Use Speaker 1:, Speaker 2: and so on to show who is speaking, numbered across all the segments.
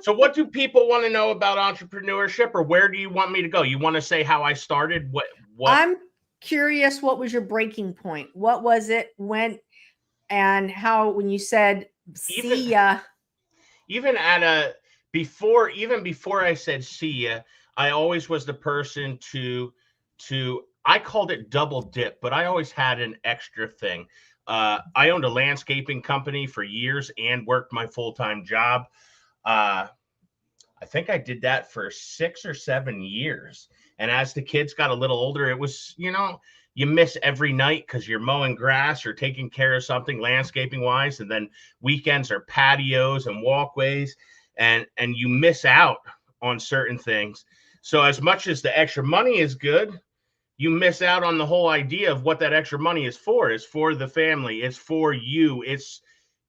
Speaker 1: So what do people want to know about entrepreneurship, or where do you want me to go? You want to say how I started? What
Speaker 2: I'm curious, what was your breaking point? What was it? When and how, when you said,
Speaker 1: even
Speaker 2: see ya?
Speaker 1: even at a before even before I said see ya, I always was the person to I called it double dip, but I always had an extra thing. I owned a landscaping company for years and worked my full-time job. Uh, I think I did that for 6 or 7 years. And as the kids got a little older, it was, you miss every night because you're mowing grass or taking care of something landscaping wise. And then weekends are patios and walkways, and you miss out on certain things. So as much as the extra money is good, you miss out on the whole idea of what that extra money is for. It's for the family. It's for you.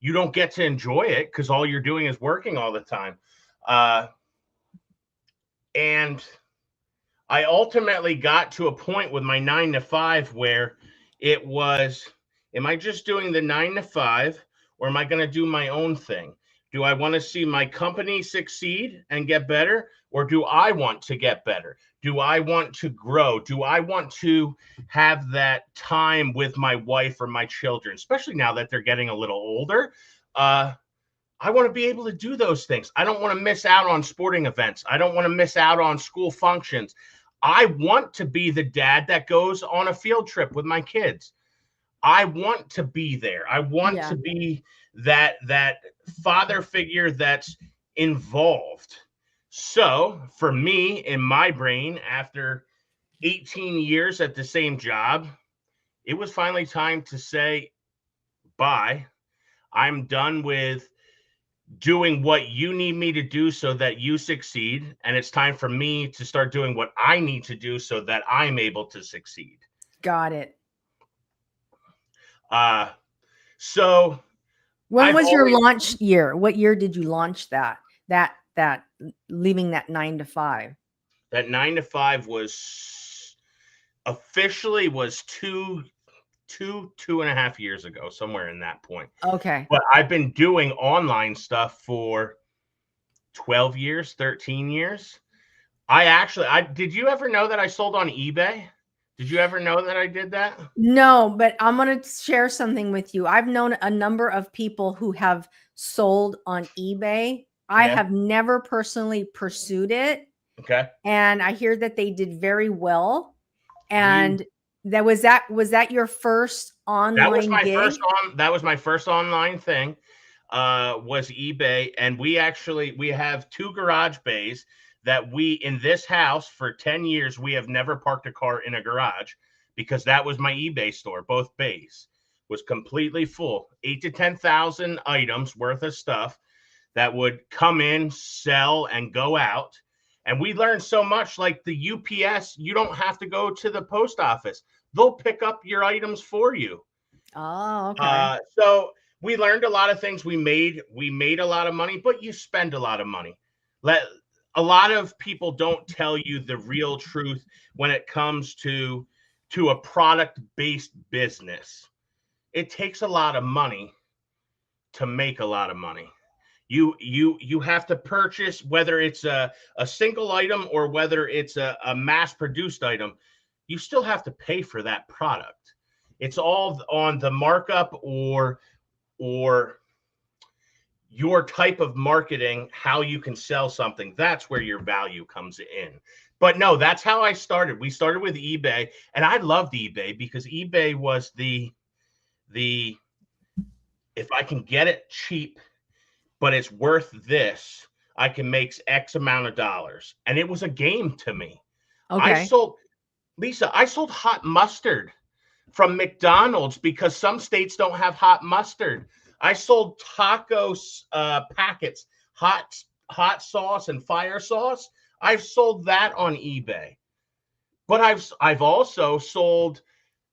Speaker 1: You don't get to enjoy it because all you're doing is working all the time. Uh, and I ultimately got to a point with my 9 to 5 where it was, am I just doing the 9 to 5, or am I going to do my own thing? Do I want to see my company succeed and get better, or do I want to get better? Do I want to grow? Do I want to have that time with my wife or my children, especially now that they're getting a little older? I want to be able to do those things. I don't want to miss out on sporting events. I don't want to miss out on school functions. I want to be the dad that goes on a field trip with my kids. I want to be there. I want
Speaker 2: Yeah.
Speaker 1: to be that father figure that's involved. So, for me, in my brain, after 18 years at the same job, it was finally time to say bye. I'm done with doing what you need me to do so that you succeed. And it's time for me to start doing what I need to do so that I'm able to succeed.
Speaker 2: Got it.
Speaker 1: Uh, so
Speaker 2: When
Speaker 1: I've
Speaker 2: was your
Speaker 1: always,
Speaker 2: launch year? What year did you launch that? That leaving that 9 to 5.
Speaker 1: that 9 to 5 was officially was 2.5 years ago, somewhere in that point.
Speaker 2: Okay.
Speaker 1: But I've been doing online stuff for 12 years, 13 years. I did you ever know that I sold on eBay? Did you ever know that I did that?
Speaker 2: No, but I'm going to share something with you. I've known a number of people who have sold on eBay. I
Speaker 1: Yeah.
Speaker 2: have never personally pursued it,
Speaker 1: Okay.
Speaker 2: and I hear that they did very well.
Speaker 1: You
Speaker 2: And that your first online gig?
Speaker 1: that was my first online thing, was eBay. And we have two garage bays that we in this house for 10 years we have never parked a car in a garage, because that was my eBay store. Both bays was completely full, 8 to 10,000 items worth of stuff that would come in, sell, and go out. And we learned so much, like the UPS, you don't have to go to the post office. They'll pick up your items for you.
Speaker 2: Oh, okay.
Speaker 1: So we learned a lot of things. We made a lot of money, but you spend a lot of money. Let A lot of people don't tell you the real truth when it comes to a product based business. It takes a lot of money to make a lot of money. You have to purchase, whether it's a single item or whether it's a mass produced item, you still have to pay for that product. It's all on the markup, or your type of marketing, how you can sell something. That's where your value comes in. But no, that's how I started. We started with eBay, and I loved eBay because eBay was the if I can get it cheap, but it's worth this, I can make X amount of dollars. And it was a game to me. I
Speaker 2: Okay.
Speaker 1: sold, Lisa, I sold hot mustard from McDonald's because some states don't have hot mustard. I sold tacos packets, hot sauce and fire sauce. I've sold that on eBay. But I've also sold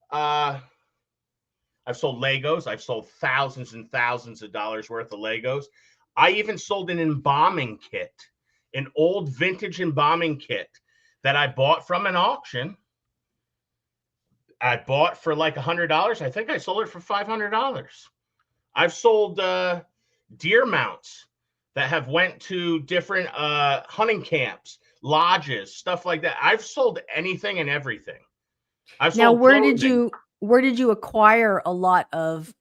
Speaker 1: uh I've sold Legos. I've sold thousands and thousands of dollars worth of Legos. I even sold an embalming kit, an old vintage embalming kit that I bought from an auction. I bought for like $100. I think I sold it for $500. I've sold deer mounts that have went to different hunting camps, lodges, stuff like that. I've sold anything and everything. I've
Speaker 2: Now,
Speaker 1: sold clothing.
Speaker 2: where did you acquire a lot of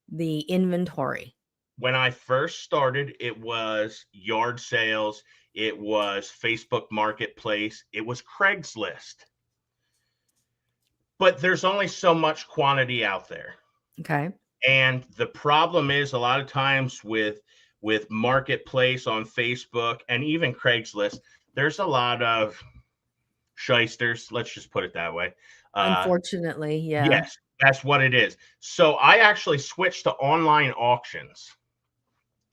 Speaker 2: the inventory?
Speaker 1: When I first started, it was yard sales, it was Facebook Marketplace, it was Craigslist. But there's only so much quantity out there.
Speaker 2: Okay.
Speaker 1: And the problem is a lot of times with Marketplace on Facebook and even Craigslist, there's a lot of shysters, let's just put it that way.
Speaker 2: Unfortunately, yeah.
Speaker 1: Yes, that's what it is. So I actually switched to online auctions.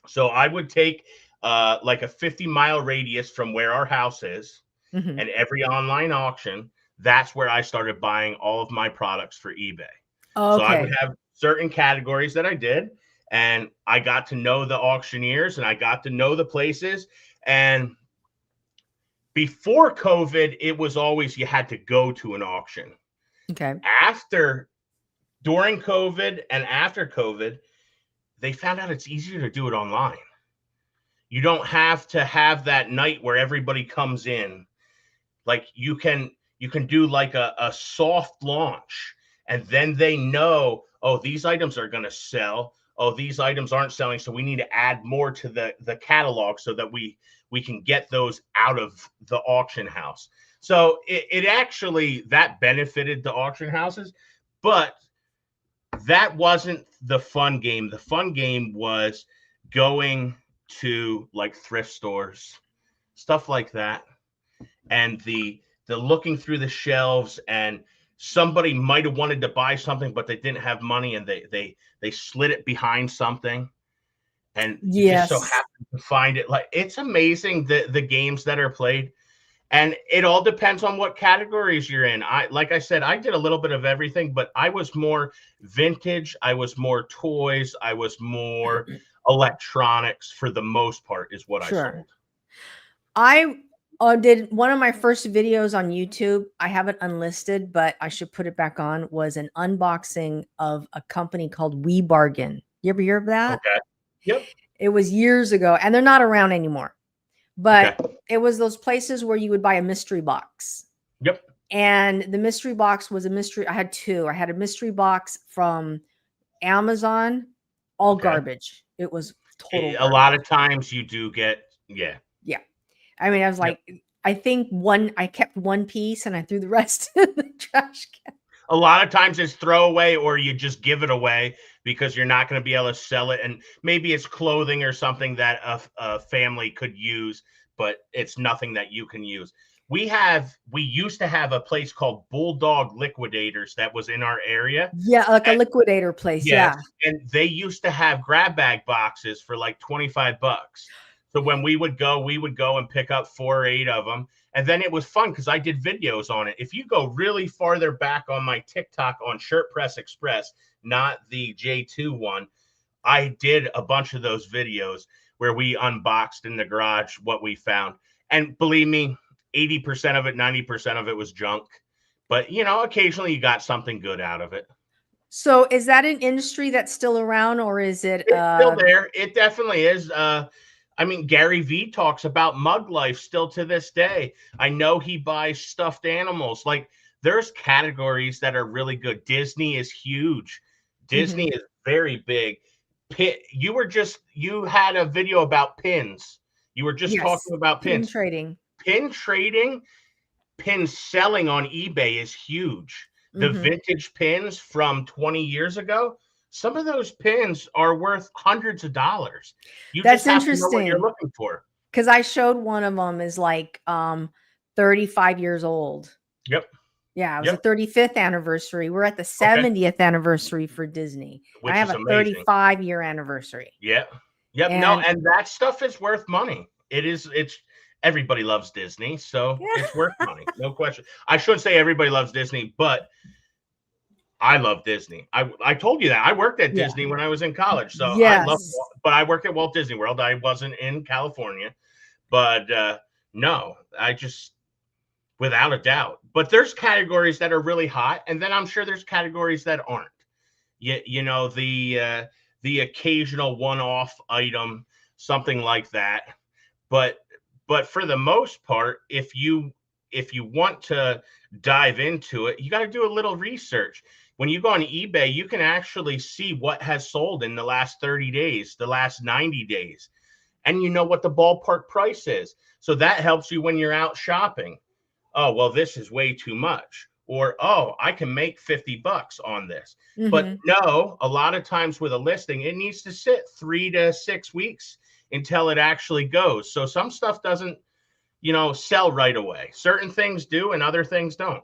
Speaker 1: So I would take like a 50-mile radius from where our house is,
Speaker 2: Mhm.
Speaker 1: and every online auction, that's where I started buying all of my products for eBay. So I would
Speaker 2: Okay.
Speaker 1: have certain categories that I did, and I got to know the auctioneers and I got to know the places. And before COVID, it was always you had to go to an auction.
Speaker 2: Okay.
Speaker 1: During COVID and after COVID, they found out it's easier to do it online. You don't have to have that night where everybody comes in. Like you can do like a soft launch, and then they know, oh, these items are going to sell. Oh, these items aren't selling, so we need to add more to the catalog so that we can get those out of the auction house. So it actually, that benefited the auction houses, but that wasn't the fun game. The fun game was going to like thrift stores, stuff like that, and the looking through the shelves, and somebody might have wanted to buy something but they didn't have money, and they slid it behind something, and you just so
Speaker 2: Yes.
Speaker 1: happen to find it. Like, it's amazing the games that are played. And it all depends on what categories you're in. Like I said, I did a little bit of everything, but I was more vintage, I was more toys, I was more electronics for the most part is what I
Speaker 2: Sure.
Speaker 1: sold.
Speaker 2: I did one of my first videos on YouTube. I have it unlisted, but I should put it back on. Was an unboxing of a company called We Bargain. You ever hear of that?
Speaker 1: Okay. Yep.
Speaker 2: It was years ago, and they're not around anymore. But
Speaker 1: Okay.
Speaker 2: it was those places where you would buy a mystery box.
Speaker 1: Yep.
Speaker 2: And the mystery box was a mystery. I had two. I had a mystery box from Amazon, all
Speaker 1: Okay.
Speaker 2: garbage. It was total
Speaker 1: A
Speaker 2: garbage.
Speaker 1: lot of times you do get, yeah.
Speaker 2: Yeah. I mean, I was like, I think I kept one piece and I threw the rest in the trash can.
Speaker 1: A lot of times it's throwaway, or you just give it away because you're not going to be able to sell it. And maybe it's clothing or something that a family could use, but it's nothing that you can use. We used to have a place called Bulldog Liquidators that was in our area.
Speaker 2: Yeah, like a liquidator place.
Speaker 1: Yes,
Speaker 2: Yeah.
Speaker 1: and they used to have grab bag boxes for like $25. So when we would go and pick up 4 or 8 of them. And then it was fun because I did videos on it. If you go really farther back on my TikTok on Shirt Press Express, not the J2 one, I did a bunch of those videos where we unboxed in the garage what we found. And believe me, 80% of it, 90% of it was junk. But, occasionally you got something good out of it.
Speaker 2: So is that an industry that's still around, or is it
Speaker 1: It's still there. It definitely is. I mean, Gary Vee talks about Midlife still to this day. I know he buys stuffed animals. Like, there's categories that are really good. Disney is huge. Disney is very big. You had a video about pins. You were just talking about
Speaker 2: pin
Speaker 1: pins.
Speaker 2: trading.
Speaker 1: Pin trading, pin selling on eBay is huge. The vintage pins from 20 years ago, some of those pins are worth hundreds of dollars. You
Speaker 2: That's
Speaker 1: just have to know what you're
Speaker 2: interesting.
Speaker 1: looking for.
Speaker 2: Because I showed one of them is like 35 years old.
Speaker 1: Yep.
Speaker 2: Yeah, it was the 35th anniversary. We're at the 70th anniversary for Disney.
Speaker 1: Which
Speaker 2: I have
Speaker 1: is
Speaker 2: a
Speaker 1: amazing.
Speaker 2: 35-year anniversary.
Speaker 1: Yeah. Yep. And that stuff is worth money. It's everybody loves Disney, so it's worth money. No question. I shouldn't say everybody loves Disney, but I love Disney. I told you that. I worked at Disney when I was in college. So but I worked at Walt Disney World. I wasn't in California. But no, I just, without a doubt. But there's categories that are really hot, and then I'm sure there's categories that aren't. The occasional one-off item, something like that. But for the most part, if you want to dive into it, you got to do a little research. When you go on eBay, you can actually see what has sold in the last 30 days, the last 90 days, and you know what the ballpark price is. So that helps you when you're out shopping. Oh, well, this is way too much. Or, oh, I can make $50 on this. But no, a lot of times with a listing, it needs to sit 3 to 6 weeks until it actually goes. So some stuff doesn't, sell right away. Certain things do and other things don't.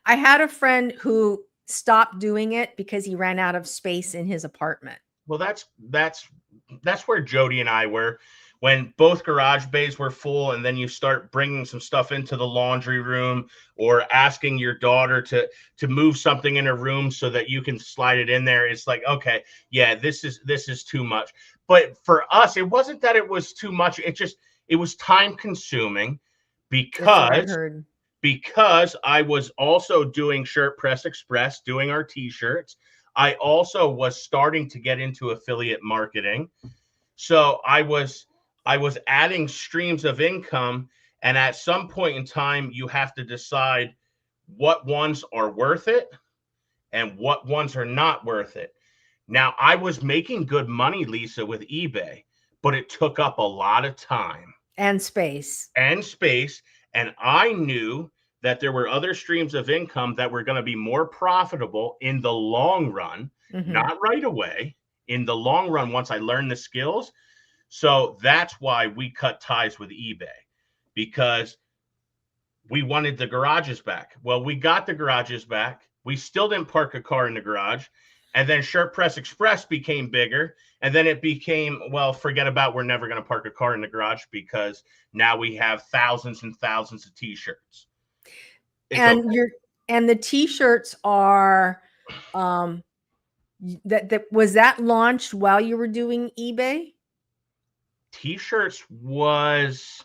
Speaker 2: I had a friend who stopped doing it because he ran out of space in his apartment.
Speaker 1: Well, that's where Jody and I were when both garage bays were full, and then you start bringing some stuff into the laundry room or asking your daughter to move something in her room so that you can slide it in there. It's like, okay, yeah, this is too much. But for us, it wasn't that it was too much. It was time consuming because I was also doing Shirt Press Express, doing our t-shirts. I also was starting to get into affiliate marketing. So I was adding streams of income. And at some point in time, you have to decide what ones are worth it and what ones are not worth it. Now, I was making good money, Lisa, with eBay, but it took up a lot of time.
Speaker 2: And space.
Speaker 1: And I knew that there were other streams of income that were going to be more profitable in the long run, not right away, in the long run once I learned the skills. So that's why we cut ties with eBay, because we wanted the garages back. Well, we got the garages back. We still didn't park a car in the garage. And then Shirt Press Express became bigger. And then it became, well, forget about, we're never going to park a car in the garage, because now we have thousands and thousands of t-shirts.
Speaker 2: And okay. The t-shirts are that was that launched while you were doing eBay?
Speaker 1: T-shirts was,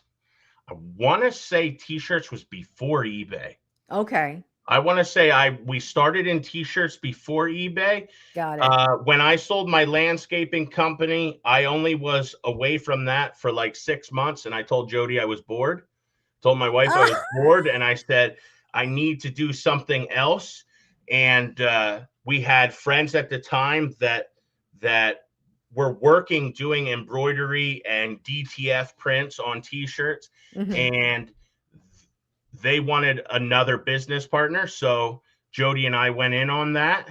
Speaker 1: I want to say t-shirts was before eBay.
Speaker 2: Okay.
Speaker 1: I want to say we started in t-shirts before eBay.
Speaker 2: Got it.
Speaker 1: When I sold my landscaping company, I only was away from that for like 6 months. And I told Jody I was bored. Told my wife I was bored. And I said, I need to do something else. And we had friends at the time that were working doing embroidery and DTF prints on t-shirts. And they wanted another business partner. So Jody and I went in on that.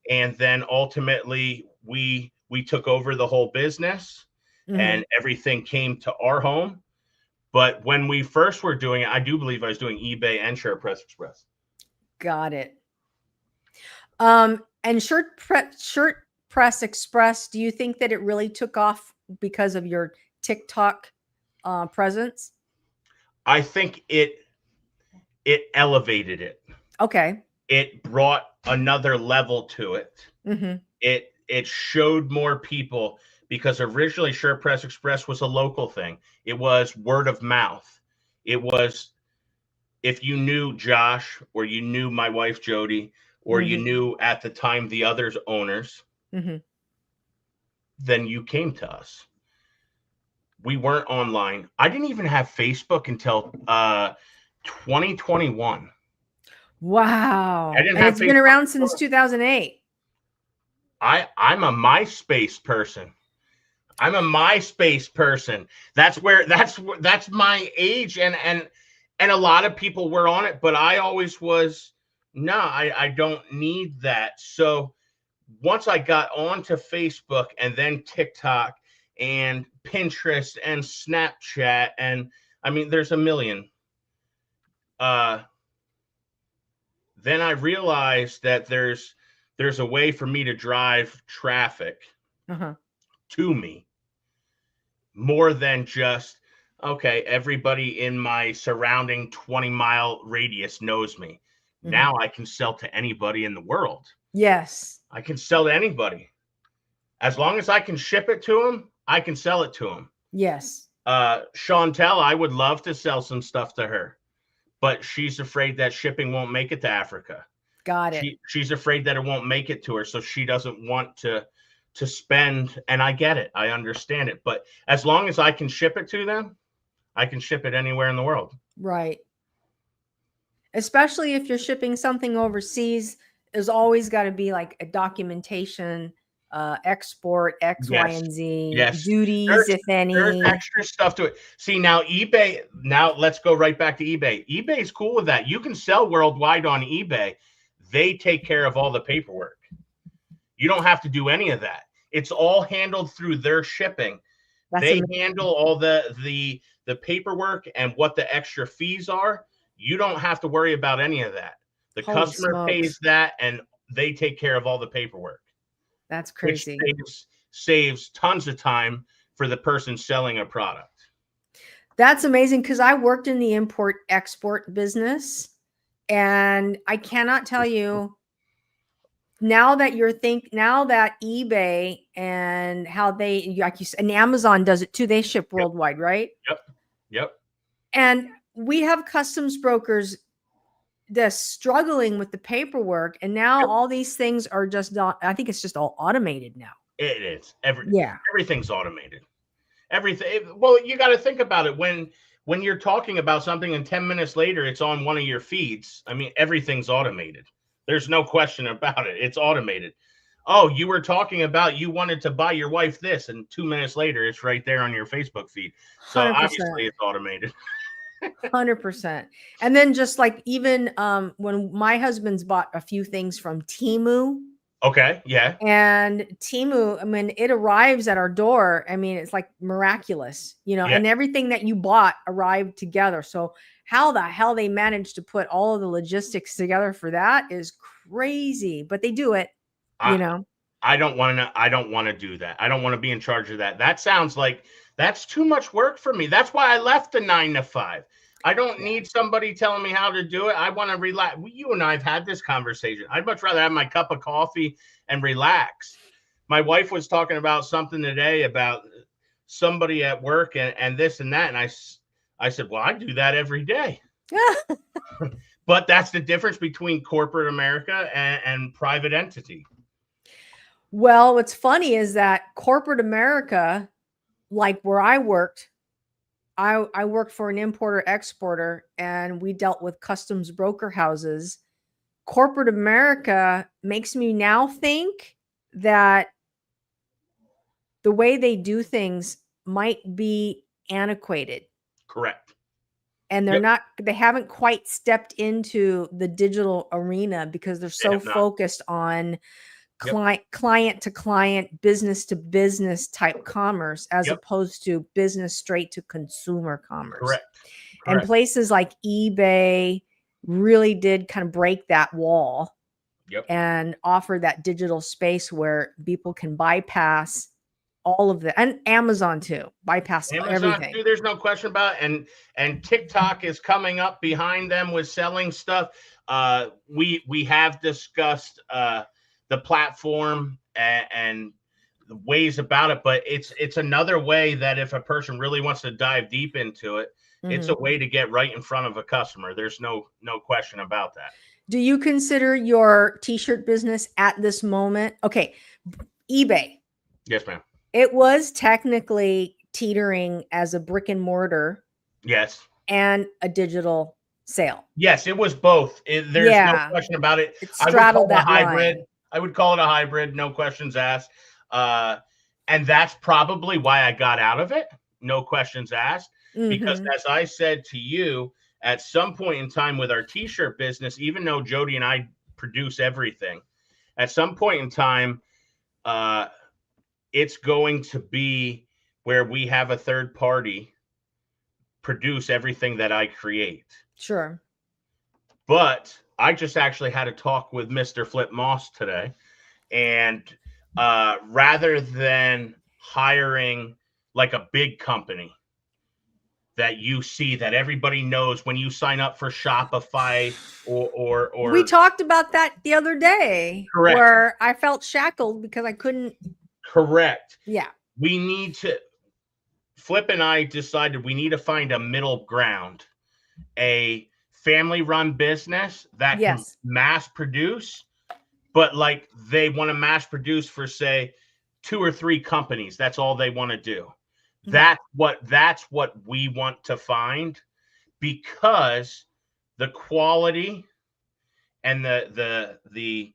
Speaker 1: And then ultimately we took over the whole business and everything came to our home. But when we first were doing it, I do believe I was doing eBay and Shirt Press Express.
Speaker 2: Got it. And Shirt Press Express, do you think that it really took off because of your TikTok presence?
Speaker 1: I think it elevated it.
Speaker 2: Okay.
Speaker 1: It brought another level to it. It showed more people, because originally Shirt Press Express was a local thing. It was word of mouth. It was, if you knew Josh, or you knew my wife Jody, or you knew at the time the other owners, then you came to us. We weren't online. I didn't even have Facebook until 2021.
Speaker 2: Wow.
Speaker 1: And it's
Speaker 2: been around since 2008.
Speaker 1: I'm a MySpace person. That's my age. And a lot of people were on it, but I always was, no, I don't need that. So once I got onto Facebook and then TikTok and Pinterest and Snapchat, and I mean, there's a million. Then I realized that there's a way for me to drive traffic to me, more than just, okay, everybody in my surrounding 20-mile radius knows me. Now I can sell to anybody in the world.
Speaker 2: Yes.
Speaker 1: I can sell to anybody. As long as I can ship it to them, I can sell it to them.
Speaker 2: Yes.
Speaker 1: Chantel, I would love to sell some stuff to her, but she's afraid that shipping won't make it to Africa.
Speaker 2: Got it.
Speaker 1: She's afraid that it won't make it to her, so she doesn't want to to spend, and I get it. I understand it. But as long as I can ship it to them, I can ship it anywhere in the world.
Speaker 2: Right. Especially if you're shipping something overseas, there's always got to be like a documentation, export X, Y,
Speaker 1: Yes.
Speaker 2: and Z,
Speaker 1: Yes.
Speaker 2: duties, if
Speaker 1: There's
Speaker 2: any.
Speaker 1: extra stuff to it. See, now eBay, now let's go right back to eBay. eBay's cool with that. You can sell worldwide on eBay. They take care of all the paperwork. You don't have to do any of that. It's all handled through their shipping. They handle all the paperwork and what the extra fees are. You don't have to worry about any of that. The customer pays that, and they take care of all the paperwork.
Speaker 2: That's crazy.
Speaker 1: Which saves tons of time for the person selling a product.
Speaker 2: That's amazing, because I worked in the import-export business, and I cannot tell you, now that eBay and how they, like you said, and Amazon does it too. They ship worldwide, right?
Speaker 1: Yep.
Speaker 2: And we have customs brokers that's struggling with the paperwork, and now all these things are just not, I think it's just all automated now.
Speaker 1: It is. Everything's automated. Everything. Well, you got to think about it. When you're talking about something and 10 minutes later it's on one of your feeds, I mean, everything's automated. There's no question about it. It's automated. Oh, you were talking about you wanted to buy your wife this, and 2 minutes later it's right there on your Facebook feed. So
Speaker 2: 100%.
Speaker 1: obviously it's automated.
Speaker 2: 100%. And then just like even when my husband's bought a few things from Temu.
Speaker 1: Okay. Yeah.
Speaker 2: And Temu, I mean, it arrives at our door. I mean, it's like miraculous, and everything that you bought arrived together. So how the hell they managed to put all of the logistics together for that is crazy, but they do it,
Speaker 1: I don't want to do that. I don't want to be in charge of that. That sounds like that's too much work for me. That's why I left the 9 to 5. I don't need somebody telling me how to do it. I want to relax. You and I have had this conversation. I'd much rather have my cup of coffee and relax. My wife was talking about something today about somebody at work and this and that. And I said, well, I do that every day. But that's the difference between corporate America and private entity.
Speaker 2: Well, what's funny is that corporate America, like where I worked, I worked for an importer exporter, and we dealt with customs broker houses. Corporate America makes me now think that the way they do things might be antiquated.
Speaker 1: Correct.
Speaker 2: And they haven't quite stepped into the digital arena because they're so focused on client to client, business to business type commerce, as opposed to business straight to consumer commerce.
Speaker 1: Correct.
Speaker 2: And places like eBay really did kind of break that wall and offer that digital space where people can bypass all of the, and Amazon too, bypass everything.
Speaker 1: Too, there's no question about it. And TikTok is coming up behind them with selling stuff. We have discussed the platform and the ways about it, but it's another way that if a person really wants to dive deep into it, it's a way to get right in front of a customer. There's no question about that.
Speaker 2: Do you consider your t-shirt business at this moment? Okay. eBay.
Speaker 1: Yes, ma'am.
Speaker 2: It was technically teetering as a brick and mortar.
Speaker 1: Yes.
Speaker 2: And a digital sale.
Speaker 1: Yes, it was both. There's no question about it.
Speaker 2: It straddled that
Speaker 1: hybrid.
Speaker 2: line.
Speaker 1: I would call it a hybrid, no questions asked. And that's probably why I got out of it, no questions asked. Because as I said to you, at some point in time with our t-shirt business, even though Jody and I produce everything, at some point in time, it's going to be where we have a third party produce everything that I create.
Speaker 2: Sure.
Speaker 1: But I just actually had a talk with Mr. Flip Moss today. And rather than hiring like a big company that you see that everybody knows when you sign up for Shopify or
Speaker 2: we talked about that the other day.
Speaker 1: Correct.
Speaker 2: Where I felt shackled because I couldn't.
Speaker 1: Correct.
Speaker 2: Yeah.
Speaker 1: We need to, Flip and I decided we need to find a middle ground, a family-run business that can mass produce, but like they want to mass produce for, say, 2 or 3 companies. That's all they want to do.
Speaker 2: Okay.
Speaker 1: That's what we want to find, because the quality and the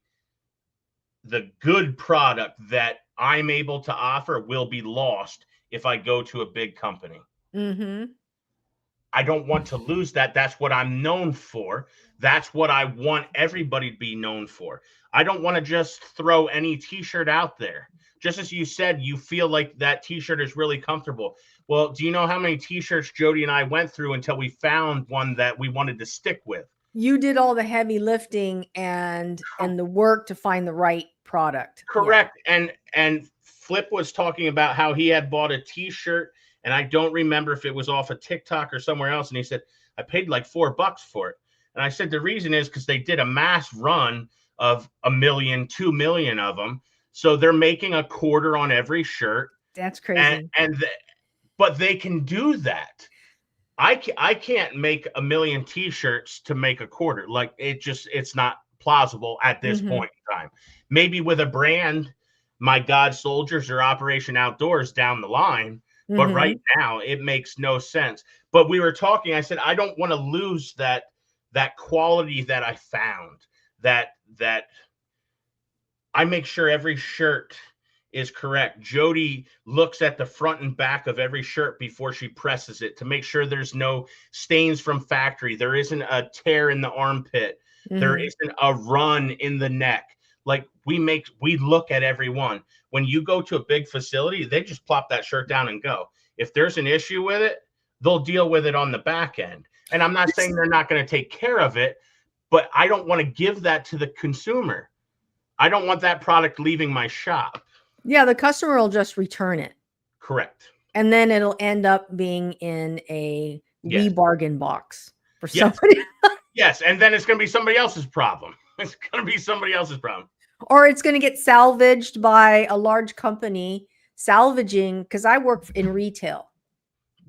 Speaker 1: good product that I'm able to offer will be lost if I go to a big company.
Speaker 2: Mm-hmm.
Speaker 1: I don't want to lose that. That's what I'm known for. That's what I want everybody to be known for. I don't want to just throw any t-shirt out there. Just as you said, you feel like that t-shirt is really comfortable. Well, do you know how many t-shirts Jody and I went through until we found one that we wanted to stick with?
Speaker 2: You did all the heavy lifting and the work to find the right product. Yeah.
Speaker 1: Correct. And Flip was talking about how he had bought a t-shirt, and I don't remember if it was off of TikTok or somewhere else. And he said, I paid like $4 for it. And I said, the reason is because they did a mass run of 1 million, 2 million of them. So they're making a quarter on every shirt.
Speaker 2: That's crazy.
Speaker 1: But they can do that. I can't make 1 million t-shirts to make a quarter. Like, it's not plausible at this point in time. Maybe with a brand, my God Soldiers or Operation Outdoors down the line, but right now it makes no sense. But we were talking, I said, I don't want to lose that quality that I found, that I make sure every shirt is correct. Jody looks at the front and back of every shirt before she presses it to make sure there's no stains from factory. There isn't a tear in the armpit. There isn't a run in the neck. Like, we look at every one. When you go to a big facility, they just plop that shirt down and go. If there's an issue with it, they'll deal with it on the back end. And I'm not saying they're not going to take care of it, but I don't want to give that to the consumer. I don't want that product leaving my shop.
Speaker 2: Yeah, the customer will just return it.
Speaker 1: Correct.
Speaker 2: And then it'll end up being in a
Speaker 1: Yes.
Speaker 2: bargain box for
Speaker 1: Yes.
Speaker 2: somebody.
Speaker 1: Yes, and then it's going to be somebody else's problem. It's going to be somebody else's problem.
Speaker 2: Or it's going to get salvaged by a large company salvaging, because I work in retail.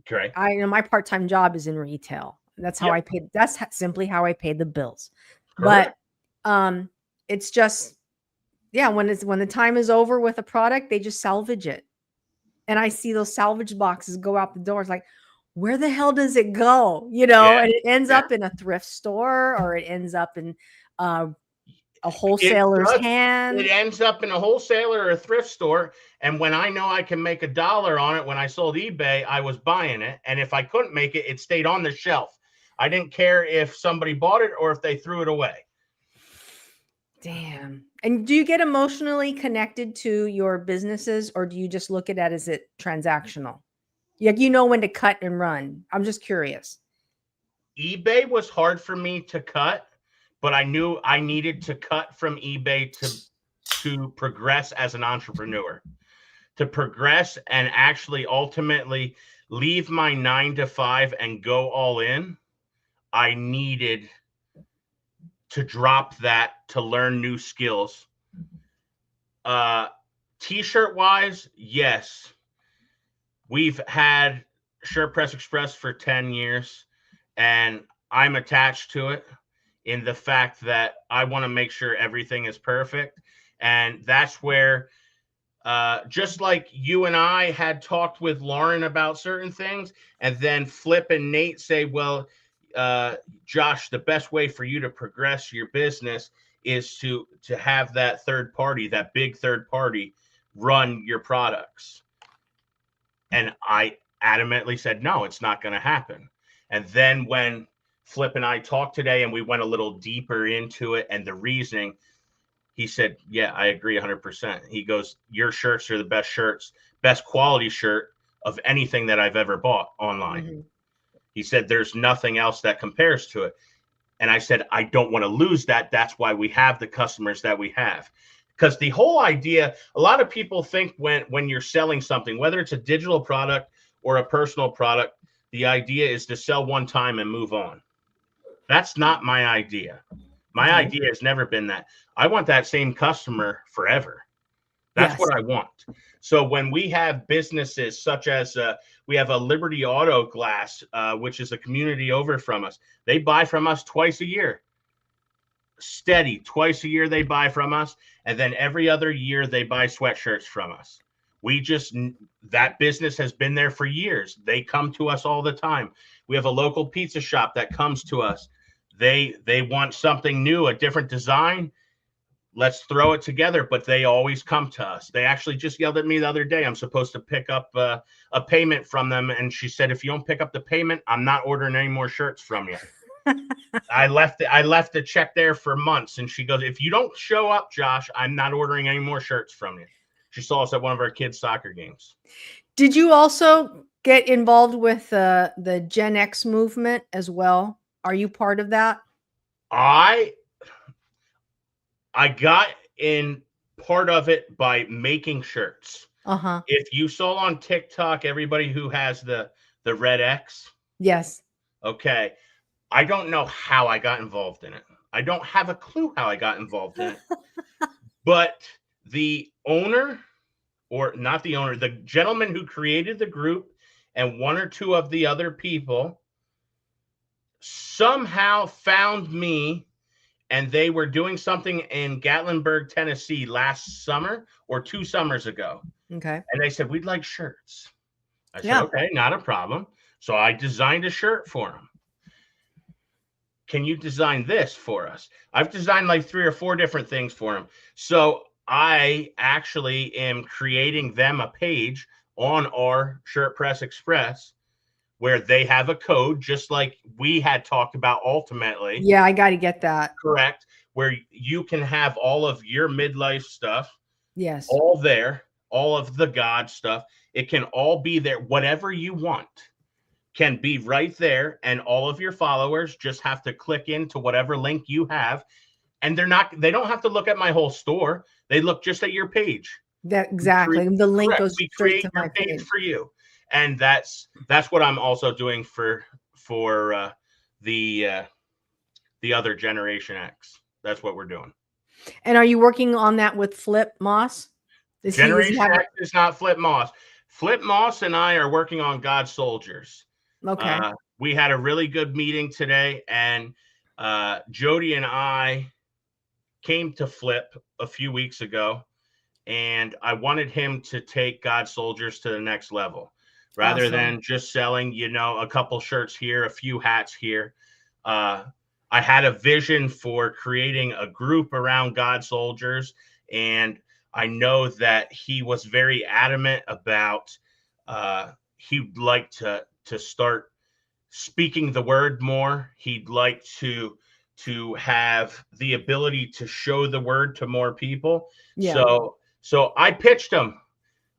Speaker 1: Correct.
Speaker 2: My part-time job is in retail. That's how I paid. That's simply how I paid the bills.
Speaker 1: Correct.
Speaker 2: But it's just, yeah, when the time is over with a product, they just salvage it. And I see those salvage boxes go out the door. It's like, where the hell does it go? And it ends up in a thrift store, or it ends up in a wholesaler's hand.
Speaker 1: It ends up in a wholesaler or a thrift store. And when I know I can make $1 on it, when I sold eBay, I was buying it. And if I couldn't make it, it stayed on the shelf. I didn't care if somebody bought it or if they threw it away.
Speaker 2: Damn. And do you get emotionally connected to your businesses, or do you just look at it as it transactional? Like, when to cut and run. I'm just curious.
Speaker 1: eBay was hard for me to cut, but I knew I needed to cut from eBay to progress as an entrepreneur, to progress and actually ultimately leave my 9-to-5 and go all in. I needed to drop that to learn new skills. T-shirt wise, yes. We've had Shirt Press Express for 10 years, and I'm attached to it in the fact that I want to make sure everything is perfect. And that's where, just like you and I had talked with Lauren about certain things, and then Flip and Nate say, well, Josh, the best way for you to progress your business is to have that third party, that big third party, run your products. And I adamantly said, no, it's not going to happen. And then when Flip and I talked today and we went a little deeper into it and the reasoning, he said, yeah, I agree 100%. He goes, your shirts are the best shirts, best quality shirt of anything that I've ever bought online. He said, there's nothing else that compares to it. And I said, I don't want to lose that. That's why we have the customers that we have. Because the whole idea, a lot of people think when you're selling something, whether it's a digital product or a personal product, the idea is to sell one time and move on. That's not my idea. My idea has never been that. I want that same customer forever. That's what I want. So when we have businesses such as we have a Liberty Auto Glass, which is a community over from us, they buy from us twice a year. Steady, twice a year they buy from us. And then every other year they buy sweatshirts from us. That business has been there for years. They come to us all the time. We have a local pizza shop that comes to us. They want something new, a different design. Let's throw it together, but they always come to us. They actually just yelled at me the other day. I'm supposed to pick up a payment from them, and she said, if you don't pick up the payment, I'm not ordering any more shirts from you. I left the check there for months, and she goes, if you don't show up, Josh, I'm not ordering any more shirts from you. She saw us at one of our kids' soccer games.
Speaker 2: Did you also get involved with the Gen X movement as well? Are you part of that?
Speaker 1: I got in part of it by making shirts.
Speaker 2: Uh-huh.
Speaker 1: If you saw on TikTok, everybody who has the red X.
Speaker 2: Yes.
Speaker 1: Okay. I don't know how I got involved in it. I don't have a clue how I got involved in it. But the owner, or not the owner, the gentleman who created the group and one or two of the other people somehow found me, and they were doing something in Gatlinburg, Tennessee last summer or 2 summers ago.
Speaker 2: Okay.
Speaker 1: And they said, we'd like shirts. I said, okay, not a problem. So I designed a shirt for them. Can you design this for us? I've designed like 3 or 4 different things for them. So I actually am creating them a page on our Shirt Press Express where they have a code, just like we had talked about ultimately.
Speaker 2: Yeah, I got to get that.
Speaker 1: Correct. Where you can have all of your midlife stuff.
Speaker 2: Yes.
Speaker 1: All there, all of the God stuff. It can all be there. Whatever you want can be right there. And all of your followers just have to click into whatever link you have. And they don't have to look at my whole store. They look just at your page.
Speaker 2: That exactly. The link goes straight to my page
Speaker 1: for you. And that's what I'm also doing for the other Generation X. That's what we're doing.
Speaker 2: And are you working on that with Flip Moss?
Speaker 1: Generation X is not Flip Moss. Flip Moss and I are working on God Soldiers.
Speaker 2: Okay.
Speaker 1: We had a really good meeting today, and Jody and I came to Flip a few weeks ago, and I wanted him to take God Soldiers to the next level. Rather than just selling, a couple shirts here, a few hats here. I had a vision for creating a group around God Soldiers, and I know that he was very adamant about he'd like to start speaking the word more. He'd like to have the ability to show the word to more people. Yeah. So I pitched him.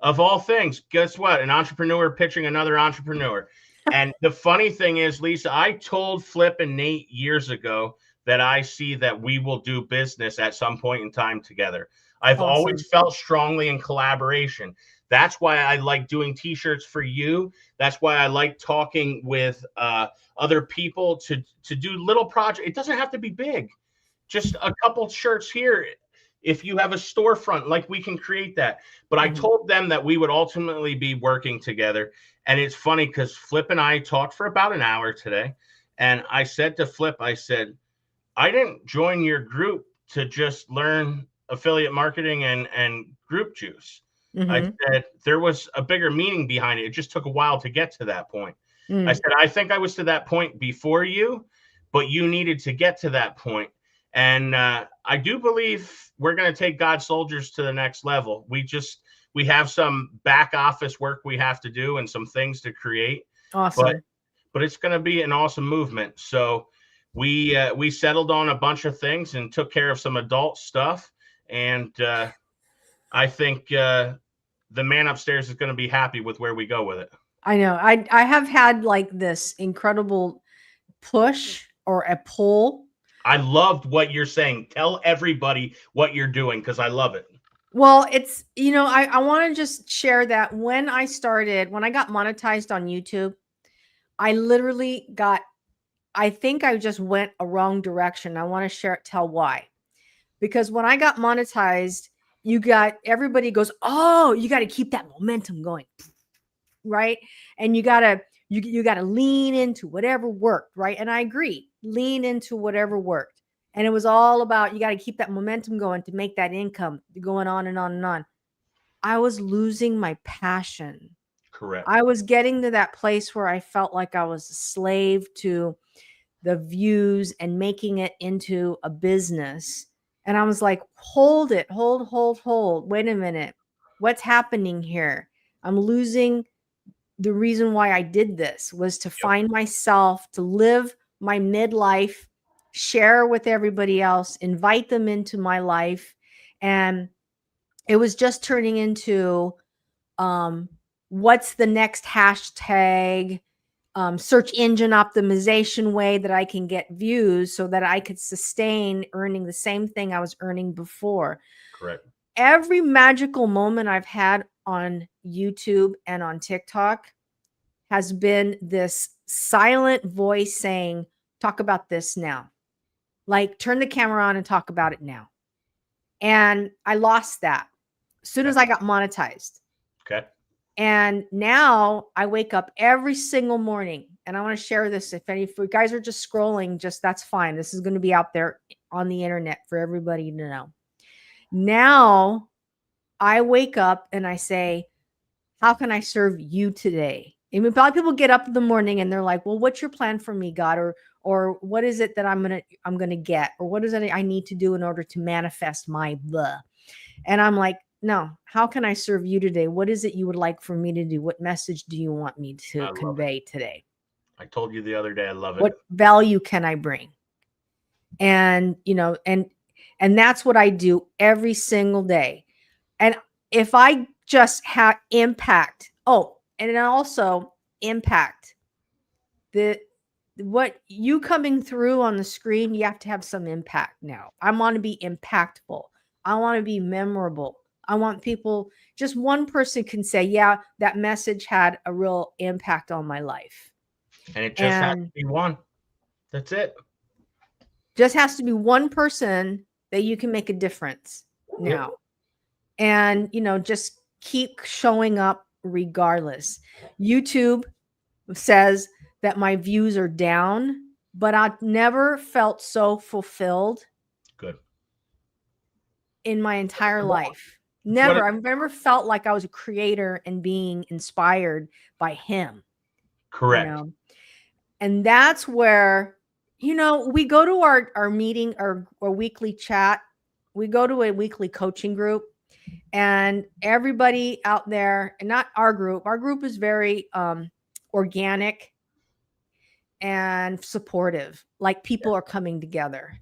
Speaker 1: Of all things, guess what? An entrepreneur pitching another entrepreneur. And the funny thing is, Lisa, I told Flip and Nate years ago that I see that we will do business at some point in time together. I've always felt strongly in collaboration. That's why I like doing T-shirts for you. That's why I like talking with other people to do little projects. It doesn't have to be big. Just a couple shirts here. If you have a storefront, like, we can create that. But I told them that we would ultimately be working together. And it's funny because Flip and I talked for about an hour today. And I said to Flip, I said, I didn't join your group to just learn affiliate marketing and group juice. I said there was a bigger meaning behind it. It just took a while to get to that point. I said, I think I was to that point before you, but you needed to get to that point. And I do believe we're going to take God Soldiers to the next level. We have some back office work we have to do and some things to create.
Speaker 2: Awesome.
Speaker 1: But it's going to be an awesome movement. So we settled on a bunch of things and took care of some adult stuff. And I think the man upstairs is going to be happy with where we go with it.
Speaker 2: I know. I have had like this incredible push or a pull.
Speaker 1: I loved what you're saying. Tell everybody what you're doing, because I love it.
Speaker 2: Well, it's, I want to just share that when I got monetized on YouTube, I literally I think I just went a wrong direction. I want to tell why. Because when I got monetized, everybody goes, oh, you got to keep that momentum going. Right. And you got to lean into whatever worked. Right. And I agree. Lean into whatever worked. And it was all about, you got to keep that momentum going to make that income going on and on and on. I was losing my passion.
Speaker 1: Correct.
Speaker 2: I was getting to that place where I felt like I was a slave to the views and making it into a business. And I was like, hold it, hold. Wait a minute. What's happening here? I'm losing the reason why I did this was to
Speaker 1: Yep.
Speaker 2: find myself, to live my midlife, share with everybody else, invite them into my life. And it was just turning into what's the next hashtag, search engine optimization way that I can get views so that I could sustain earning the same thing I was earning before.
Speaker 1: Correct.
Speaker 2: Every magical moment I've had on YouTube and on TikTok has been this silent voice saying, talk about this now. Like, turn the camera on and talk about it now. And I lost that as soon as I got monetized.
Speaker 1: Okay.
Speaker 2: And now I wake up every single morning, and I want to share this. If you guys are just scrolling, just that's fine. This is going to be out there on the internet for everybody to know. Now I wake up and I say, how can I serve you today? I mean, a lot of people get up in the morning and they're like, well, what's your plan for me, God? Or what is it that I'm gonna get? Or what is it I need to do in order to manifest my blah? And I'm like, no, how can I serve you today? What is it you would like for me to do? What message do you want me to convey today?
Speaker 1: I told you the other day, I love it.
Speaker 2: What value can I bring? And, and that's what I do every single day. And if I just have impact, and then also impact what you coming through on the screen, you have to have some impact now. I want to be impactful. I want to be memorable. I want people, just one person can say, yeah, that message had a real impact on my life.
Speaker 1: And it just has to be one. That's it.
Speaker 2: Just has to be one person that you can make a difference now. Yep. And, just keep showing up regardless. YouTube says that my views are down, but I've never felt so fulfilled.
Speaker 1: Good.
Speaker 2: In my entire life. Never. I've never felt like I was a creator and being inspired by him.
Speaker 1: Correct.
Speaker 2: And that's where, we go to our meeting, our weekly chat. We go to a weekly coaching group, and everybody out there, and not our group is very organic and supportive. Like, people are coming together.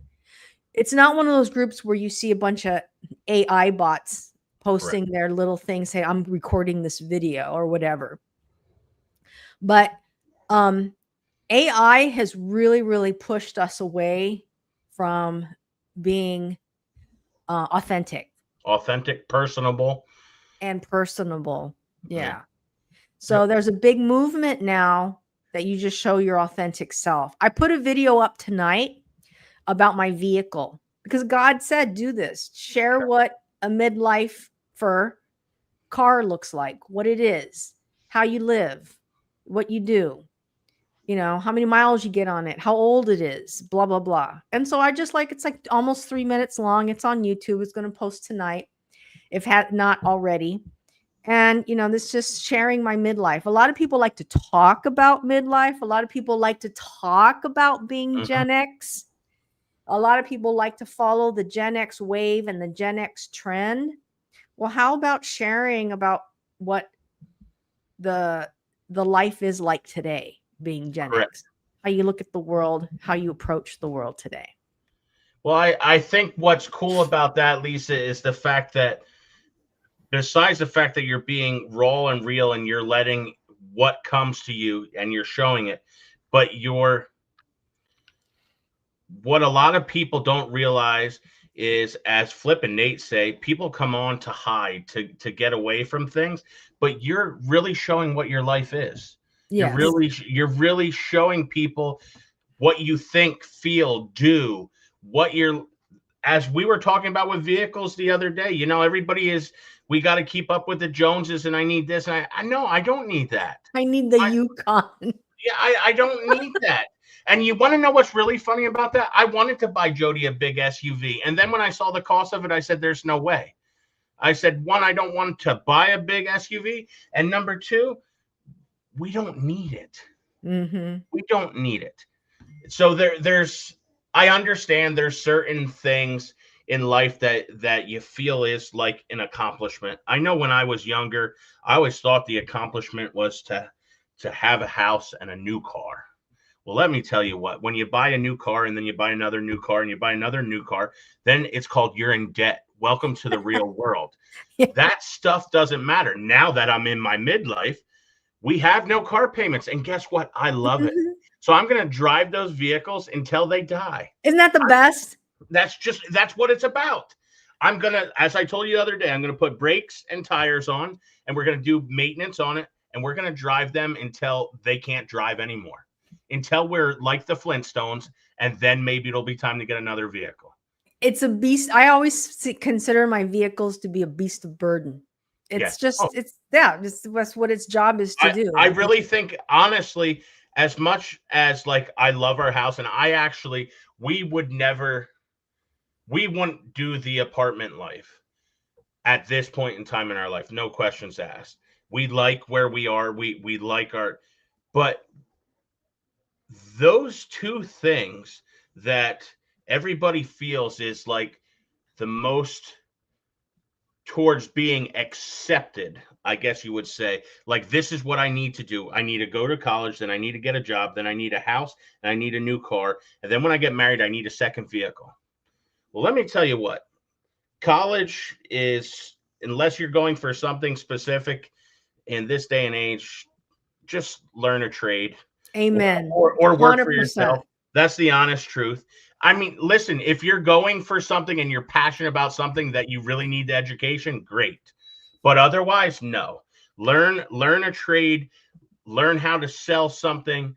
Speaker 2: It's not one of those groups where you see a bunch of AI bots posting their little things, say, I'm recording this video or whatever. But AI has really, really pushed us away from being authentic.
Speaker 1: Authentic, personable.
Speaker 2: And personable. Yeah. So there's a big movement now that you just show your authentic self. I put a video up tonight about my vehicle because God said, do this, share what a midlifer car looks like, what it is, how you live, what you do, how many miles you get on it, how old it is, blah, blah, blah. And so I just it's like almost 3 minutes long. It's on YouTube. It's going to post tonight, if not already. And, this just sharing my midlife. A lot of people like to talk about midlife. A lot of people like to talk about being Gen X. A lot of people like to follow the Gen X wave and the Gen X trend. Well, how about sharing about what the life is like today, being Gen X? How you look at the world, how you approach the world today.
Speaker 1: Well, I think what's cool about that, Lisa, is the fact that besides the fact that you're being raw and real and you're letting what comes to you and you're showing it, but what a lot of people don't realize is, as Flip and Nate say, people come on to hide, to get away from things, but you're really showing what your life is. Yes. You're really showing people what you think, feel, do, what you're, as we were talking about with vehicles the other day, everybody is, we got to keep up with the Joneses, and I need this. And I know I don't need that.
Speaker 2: I need the Yukon.
Speaker 1: Yeah, I don't need that. And you want to know what's really funny about that? I wanted to buy Jody a big SUV. And then when I saw the cost of it, I said, there's no way. I said, one, I don't want to buy a big SUV. And number two, we don't need it. We don't need it. So I understand there's certain things in life that you feel is like an accomplishment. I know when I was younger, I always thought the accomplishment was to have a house and a new car. Well, let me tell you what, when you buy a new car and then you buy another new car and you buy another new car, then it's called you're in debt. Welcome to the real world.
Speaker 2: Yeah.
Speaker 1: That stuff doesn't matter. Now that I'm in my midlife, we have no car payments. And guess what? I love it. So I'm going to drive those vehicles until they die.
Speaker 2: Isn't that the best?
Speaker 1: That's what it's about. I'm going to, as I told you the other day, I'm going to put brakes and tires on, and we're going to do maintenance on it, and we're going to drive them until they can't drive anymore, until we're like the Flintstones, and then maybe it'll be time to get another vehicle.
Speaker 2: It's a beast. I always consider my vehicles to be a beast of burden. It's just, that's what its job is to do.
Speaker 1: I really think, honestly, as much as like I love our house, and we wouldn't do the apartment life at this point in time in our life. No questions asked. We like where we are. We like but those two things that everybody feels is like the most towards being accepted, I guess you would say, like, this is what I need to do. I need to go to college, then I need to get a job, then I need a house, and I need a new car. And then when I get married, I need a second vehicle. Well, let me tell you what, college is, unless you're going for something specific in this day and age, just learn a trade.
Speaker 2: Amen.
Speaker 1: Or work
Speaker 2: 100%.
Speaker 1: for yourself. That's the honest truth. I mean, listen, if you're going for something and you're passionate about something that you really need the education, great. But otherwise, no. Learn a trade, learn how to sell something,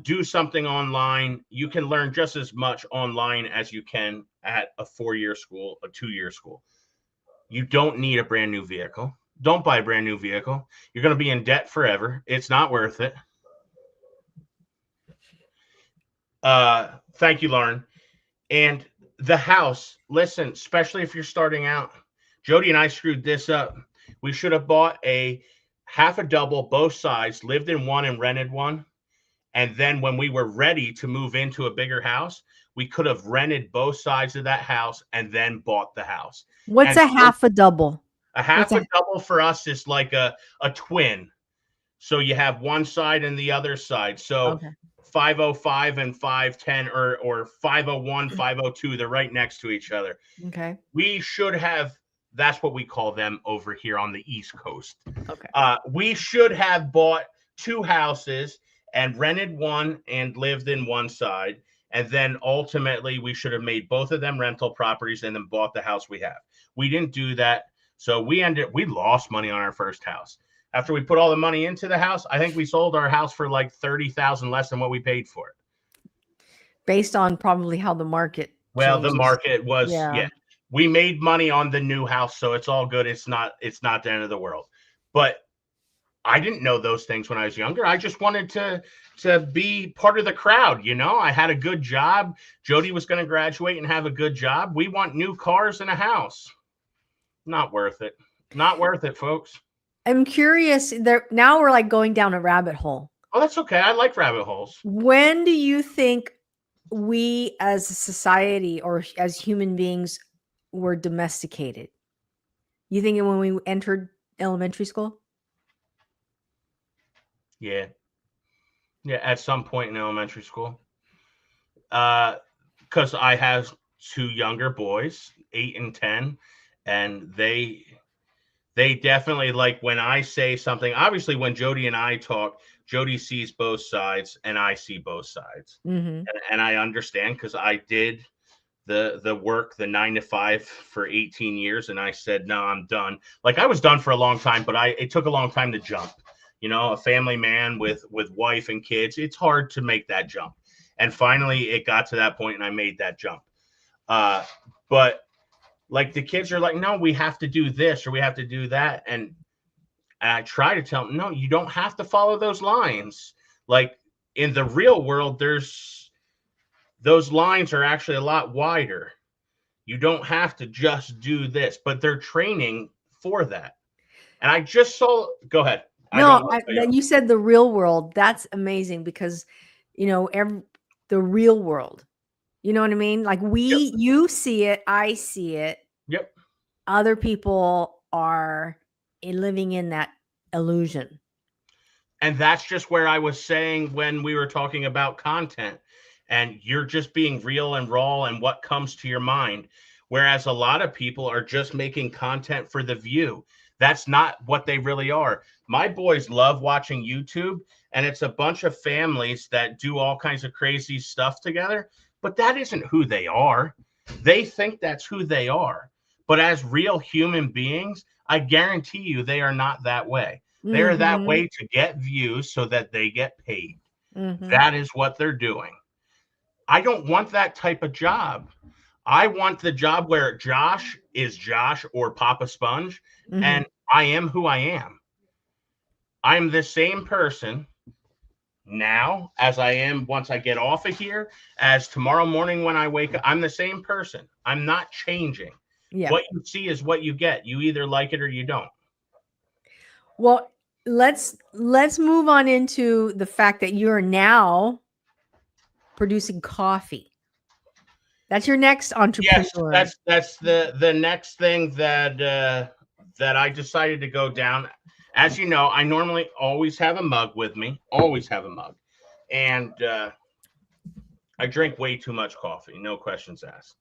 Speaker 1: do something online. You can learn just as much online as you can at a 4-year school, a 2-year school. You don't need a brand new vehicle. Don't buy a brand new vehicle. You're going to be in debt forever. It's not worth it. Thank you, Lauren. And the house, listen, especially if you're starting out, Jody and I screwed this up. We should have bought a half a double, both sides, lived in one and rented one. And then when we were ready to move into a bigger house, we could have rented both sides of that house and then bought the house.
Speaker 2: What's a half a double?
Speaker 1: A half a double for us is like a twin. So you have one side and the other side. So 505 and 510 or 501, 502, they're right next to each other.
Speaker 2: Okay.
Speaker 1: We should have, that's what we call them over here on the East Coast.
Speaker 2: Okay.
Speaker 1: We should have bought two houses and rented one and lived in one side. And then ultimately we should have made both of them rental properties and then bought the house we have. We didn't do that. So we lost money on our first house. After we put all the money into the house, I think we sold our house for like $30,000 less than what we paid for it.
Speaker 2: Based on probably how the market.
Speaker 1: Well,
Speaker 2: changes.
Speaker 1: The market was, we made money on the new house, so it's all good. It's not the end of the world. But I didn't know those things when I was younger. I just wanted to be part of the crowd. You know, I had a good job. Jody was going to graduate and have a good job. We want new cars and a house. Not worth it. Not worth it, folks.
Speaker 2: I'm curious. Now we're like going down a rabbit hole.
Speaker 1: Oh, that's okay. I like rabbit holes.
Speaker 2: When do you think we as a society or as human beings were domesticated? You think when we entered elementary school?
Speaker 1: Yeah. Yeah, at some point in elementary school. Because I have two younger boys, 8 and 10, and they definitely, like, when I say something, obviously when Jody and I talk, Jody sees both sides and I see both sides.
Speaker 2: Mm-hmm.
Speaker 1: And I understand because I did the work, the 9 to 5 for 18 years. And I said, no, I'm done. Like, I was done for a long time, but it took a long time to jump. You know, a family man with wife and kids, it's hard to make that jump. And finally it got to that point and I made that jump. But like the kids are like, no, we have to do this or we have to do that. And I try to tell them, no, you don't have to follow those lines. Like in the real world, those lines are actually a lot wider. You don't have to just do this, but they're training for that. And I just saw, go ahead.
Speaker 2: No, that you said the real world. That's amazing because, you know, the real world, you know what I mean? Like you see it, I see it.
Speaker 1: Yep.
Speaker 2: Other people are living in that illusion.
Speaker 1: And that's just where I was saying when we were talking about content, and you're just being real and raw and what comes to your mind. Whereas a lot of people are just making content for the view. That's not what they really are. My boys love watching YouTube, and it's a bunch of families that do all kinds of crazy stuff together, but that isn't who they are. They think that's who they are. But as real human beings, I guarantee you they are not that way. They're that way to get views so that they get paid. That is what they're doing. I don't want that type of job. I want the job where Josh is Josh or Papa Sponge, and I am who I am. I'm the same person now as I am once I get off of here, as tomorrow morning when I wake up. I'm the same person. I'm not changing. Yeah. What you see is what you get. You either like it or you don't.
Speaker 2: Well, let's move on into the fact that you're now producing coffee. That's your next entrepreneur.
Speaker 1: Yes, that's the next thing that I decided to go down. As you know, I normally always have a mug with me, and I drink way too much coffee, no questions asked.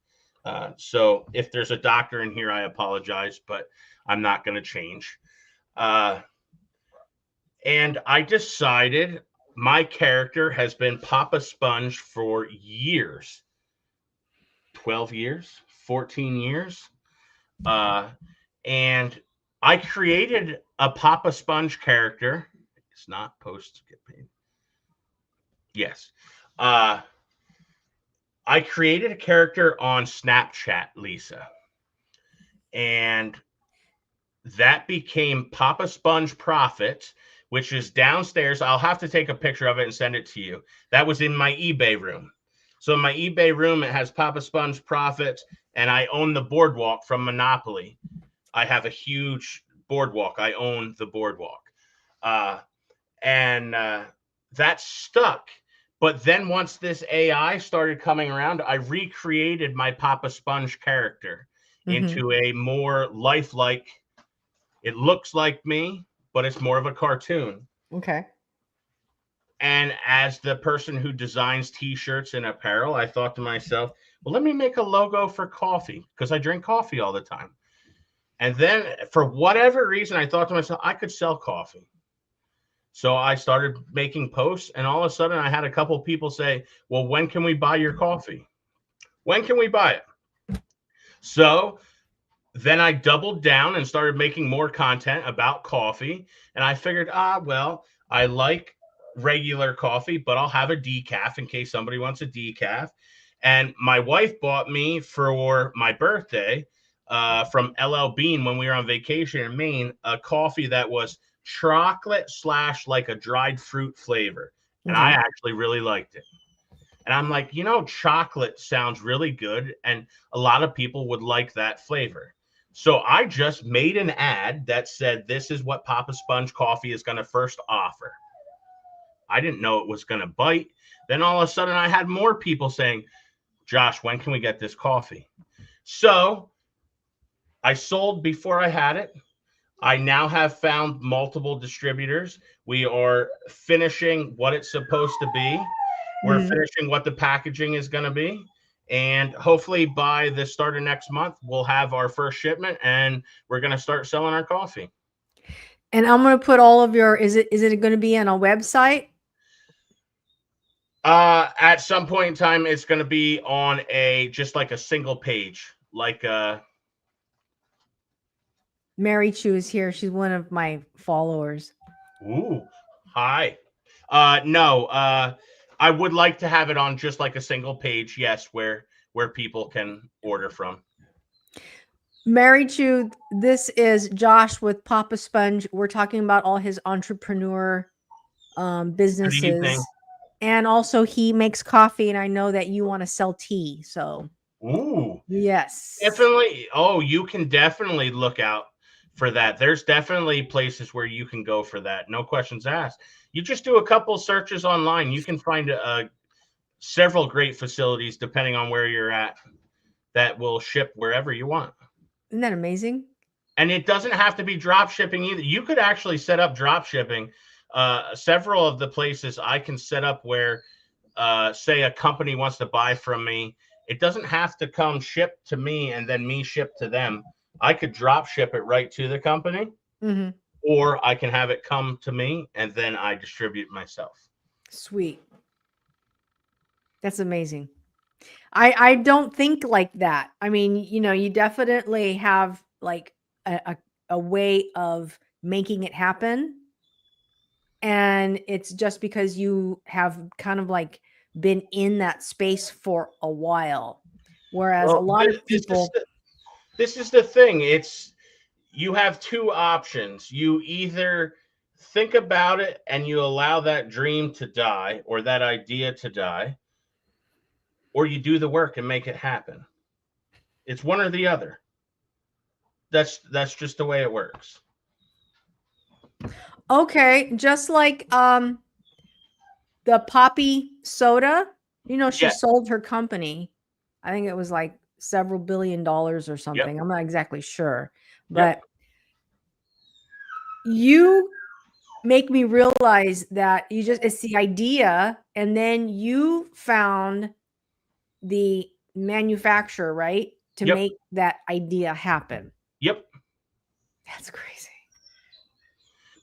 Speaker 1: So if there's a doctor in here, I apologize, but I'm not going to change. And I decided my character has been Papa Sponge for years. 12 years, 14 years. And I created a Papa Sponge character. It's not post to get paid. Yes. I created a character on Snapchat, Lisa. And that became Papa Sponge Profit, which is downstairs. I'll have to take a picture of it and send it to you. That was in my eBay room. So in my eBay room, it has Papa Sponge Profit, and I own the boardwalk from Monopoly. I have a huge boardwalk. I own the boardwalk. And that stuck. But then once this AI started coming around, I recreated my Papa Sponge character into a more lifelike. It looks like me, but it's more of a cartoon.
Speaker 2: Okay.
Speaker 1: And as the person who designs t-shirts and apparel, I thought to myself, well, let me make a logo for coffee because I drink coffee all the time. And then for whatever reason, I thought to myself, I could sell coffee. So I started making posts, and all of a sudden I had a couple of people say, well, when can we buy your coffee? When can we buy it? So then I doubled down and started making more content about coffee. And I figured, well, I like regular coffee, but I'll have a decaf in case somebody wants a decaf. And my wife bought me for my birthday from LL Bean when we were on vacation in Maine, a coffee that was chocolate / like a dried fruit flavor. And I actually really liked it. And I'm like, chocolate sounds really good. And a lot of people would like that flavor. So I just made an ad that said, this is what Papa Sponge Coffee is going to first offer. I didn't know it was going to bite. Then all of a sudden I had more people saying, Josh, when can we get this coffee? So I sold before I had it. I now have found multiple distributors. We are finishing what it's supposed to be. We're finishing what the packaging is going to be. And hopefully by the start of next month, we'll have our first shipment and we're going to start selling our coffee.
Speaker 2: And I'm going to put all of your, is it going to be on a website?
Speaker 1: At some point in time, it's going to be on just like a single page, like
Speaker 2: Mary Chu is here. She's one of my followers.
Speaker 1: Ooh, hi. No, I would like to have it on just like a single page. Yes. Where people can order from.
Speaker 2: Mary Chu, this is Josh with Papa Sponge. We're talking about all his entrepreneur businesses. And also he makes coffee, and I know that you want to sell tea. So
Speaker 1: Ooh,
Speaker 2: Yes.
Speaker 1: definitely. Oh, you can definitely look out for that. There's definitely places where you can go for that. No questions asked. You just do a couple searches online. You can find several great facilities depending on where you're at that will ship wherever you want.
Speaker 2: Isn't that amazing?
Speaker 1: And it doesn't have to be drop shipping either. You could actually set up drop shipping. Several of the places I can set up where, say, a company wants to buy from me, it doesn't have to come shipped to me and then me ship to them. I could drop ship it right to the company,
Speaker 2: Mm-hmm.
Speaker 1: or I can have it come to me and then I distribute myself.
Speaker 2: Sweet. That's amazing. I don't think like that. I mean, you know, you definitely have like a way of making it happen. And it's just because you have kind of like been in that space for a while. Whereas a lot of people,
Speaker 1: this is the thing. You have two options. You either think about it and you allow that dream to die or that idea to die, or you do the work and make it happen. It's one or the other. That's just the way it works.
Speaker 2: okay, just like the Poppy soda, you know, she sold her company. I think it was like several $1 billion or something.
Speaker 1: Yep.
Speaker 2: I'm not exactly sure, but you make me realize that it's the idea, and then you found the manufacturer, right? To make that idea happen.
Speaker 1: Yep.
Speaker 2: That's crazy.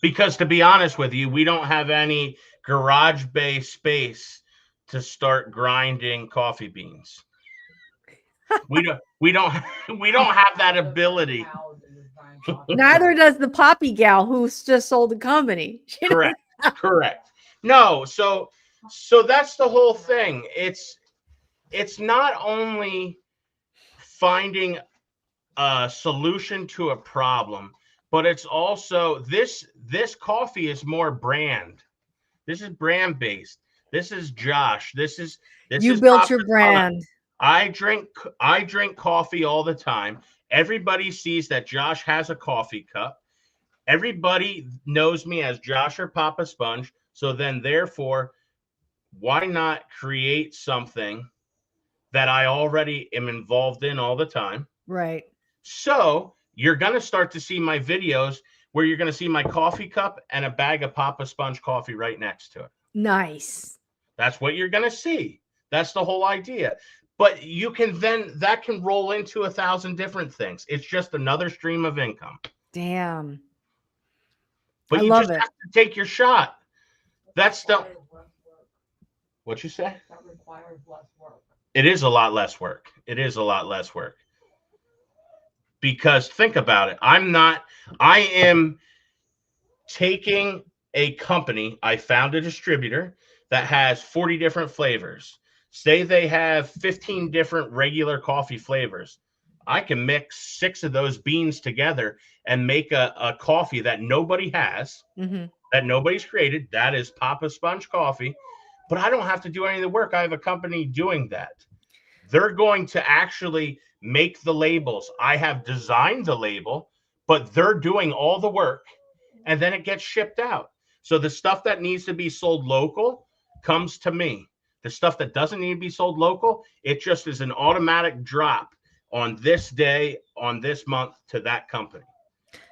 Speaker 1: Because to be honest with you, we don't have any garage bay space to start grinding coffee beans. we don't have that ability.
Speaker 2: Neither does the Poppy gal who's just sold the company.
Speaker 1: Correct. Correct. No, so that's the whole thing. It's not only finding a solution to a problem, but it's also this coffee is more brand. This is brand based. This is Josh. You
Speaker 2: built your brand.
Speaker 1: I drink coffee all the time. Everybody sees that Josh has a coffee cup. Everybody knows me as Josh or Papa Sponge. So then therefore, why not create something that I already am involved in all the time?
Speaker 2: Right.
Speaker 1: So you're going to start to see my videos where you're going to see my coffee cup and a bag of Papa Sponge coffee right next to it.
Speaker 2: Nice.
Speaker 1: That's what you're going to see. That's the whole idea. But you can that can roll into 1,000 different things. It's just another stream of income.
Speaker 2: Damn.
Speaker 1: But you just have to take your shot. That's the. What'd you say?
Speaker 3: That requires less work.
Speaker 1: It is a lot less work. It is a lot less work. Because think about it. I am taking a company. I found a distributor that has 40 different flavors. Say they have 15 different regular coffee flavors. I can mix 6 of those beans together and make a coffee that nobody has, that nobody's created. That is Papa Sponge coffee. But I don't have to do any of the work. I have a company doing that. They're going to actually make the labels. I have designed the label, but they're doing all the work, and then it gets shipped out. So the stuff that needs to be sold local comes to me. The stuff that doesn't need to be sold local, it just is an automatic drop on this day, on this month to that company.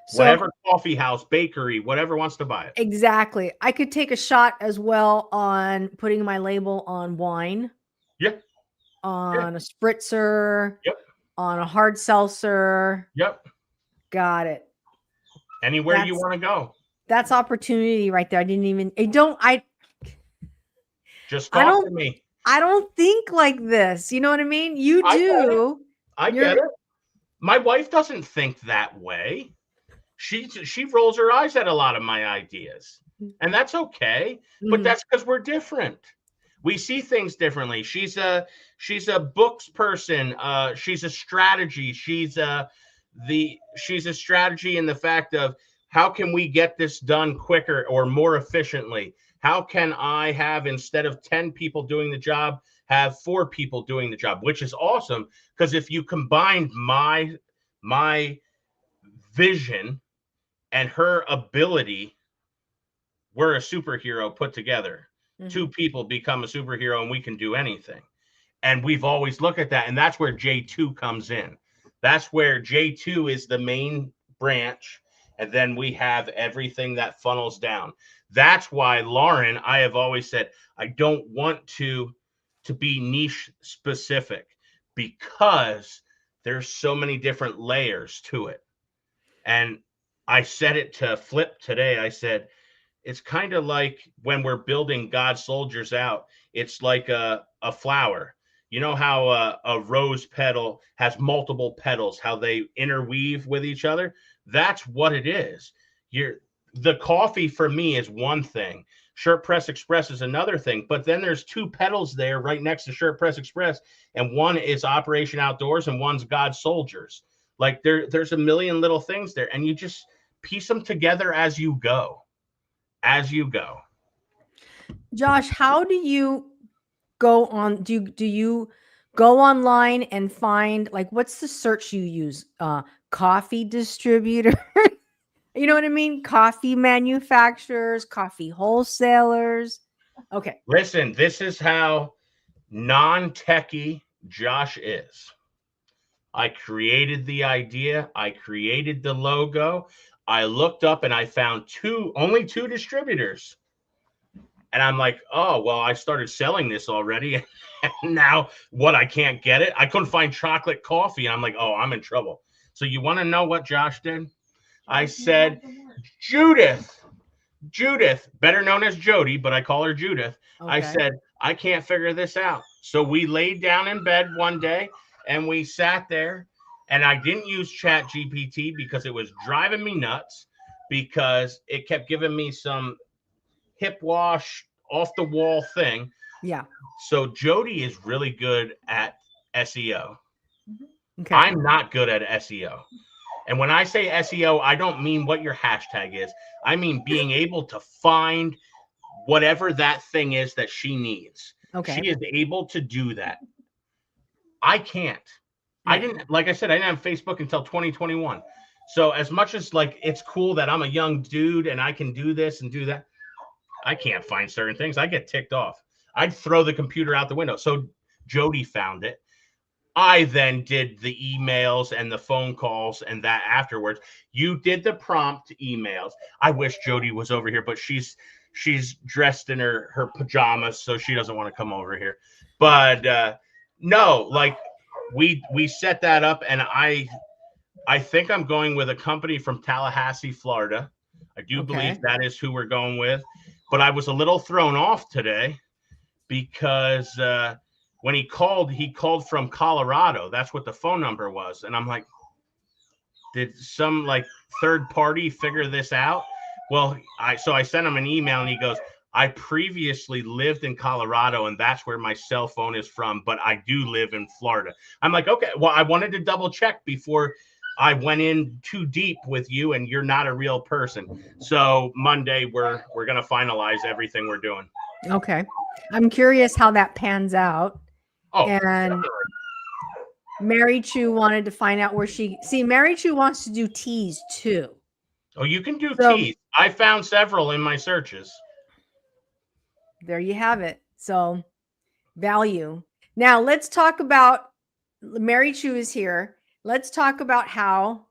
Speaker 1: So, whatever coffee house, bakery, whatever wants to buy it.
Speaker 2: Exactly. I could take a shot as well on putting my label on wine.
Speaker 1: Yep.
Speaker 2: On a spritzer.
Speaker 1: Yep.
Speaker 2: On a hard seltzer.
Speaker 1: Yep.
Speaker 2: Got it.
Speaker 1: Anywhere you want to go.
Speaker 2: That's opportunity right there.
Speaker 1: Just talk to me.
Speaker 2: I don't think like this. You know what I mean? You do.
Speaker 1: I get it. My wife doesn't think that way. She rolls her eyes at a lot of my ideas, and that's okay. But that's because we're different. We see things differently. She's a books person. She's a strategy. She's a strategy in the fact of how can we get this done quicker or more efficiently? How can I have, instead of 10 people doing the job, have 4 people doing the job, which is awesome. Because if you combined my vision and her ability, we're a superhero put together.
Speaker 2: Mhm.
Speaker 1: 2 people become a superhero and we can do anything. And we've always looked at that. And that's where J2 comes in. That's where J2 is the main branch. And then we have everything that funnels down. That's why, Lauren, I have always said, I don't want to be niche specific, because there's so many different layers to it. And I said it to Flip today. I said, it's kind of like when we're building God's soldiers out. It's like a flower. You know how a rose petal has multiple petals, how they interweave with each other? That's what it is. The coffee for me is one thing. Shirt Press Express is another thing. But then there's 2 petals there right next to Shirt Press Express. And one is Operation Outdoors and one's God's Soldiers. Like there's a million little things there. And you just piece them together as you go.
Speaker 2: Josh, how do you go on? Do you go online and find, like, what's the search you use? Coffee distributor. You know what I mean? Coffee manufacturers, coffee wholesalers. Okay.
Speaker 1: Listen, this is how non-techie Josh is. I created the idea. I created the logo. I looked up and I found only two distributors. And I'm like, oh, well, I started selling this already. And now what? I can't get it. I couldn't find chocolate coffee. And I'm like, oh, I'm in trouble. So you want to know what Josh did? I said, Judith, better known as Jody, but I call her Judith. Okay. I said, I can't figure this out. So we laid down in bed one day and we sat there, and I didn't use Chat GPT because it was driving me nuts, because it kept giving me some hip wash off the wall thing.
Speaker 2: Yeah.
Speaker 1: So Jody is really good at SEO. Okay. I'm not good at SEO. And when I say SEO, I don't mean what your hashtag is. I mean being able to find whatever that thing is that she needs. Okay. She is able to do that. I can't. I didn't, like I said, I didn't have Facebook until 2021. So as much as, like, it's cool that I'm a young dude and I can do this and do that, I can't find certain things. I get ticked off. I'd throw the computer out the window. So Jody found it. I then did the emails and the phone calls and that afterwards. You did the prompt emails. I wish Jody was over here, but she's dressed in her pajamas, so she doesn't want to come over here. But no, like we set that up, and I think I'm going with a company from Tallahassee, Florida. I do believe that is who we're going with. But I was a little thrown off today because when he called from Colorado. That's what the phone number was. And I'm like, did some like third party figure this out? Well, I sent him an email and he goes, I previously lived in Colorado and that's where my cell phone is from, but I do live in Florida. I'm like, okay, well, I wanted to double check before I went in too deep with you, and you're not a real person. So Monday we're going to finalize everything we're doing.
Speaker 2: Okay. I'm curious how that pans out. Oh, and definitely. Mary Chu wanted to find out where Mary Chu wants to do teas too.
Speaker 1: Oh, you can do teas. I found several in my searches.
Speaker 2: There you have it. So value. Now let's talk about, Mary Chu is here. Let's talk about how,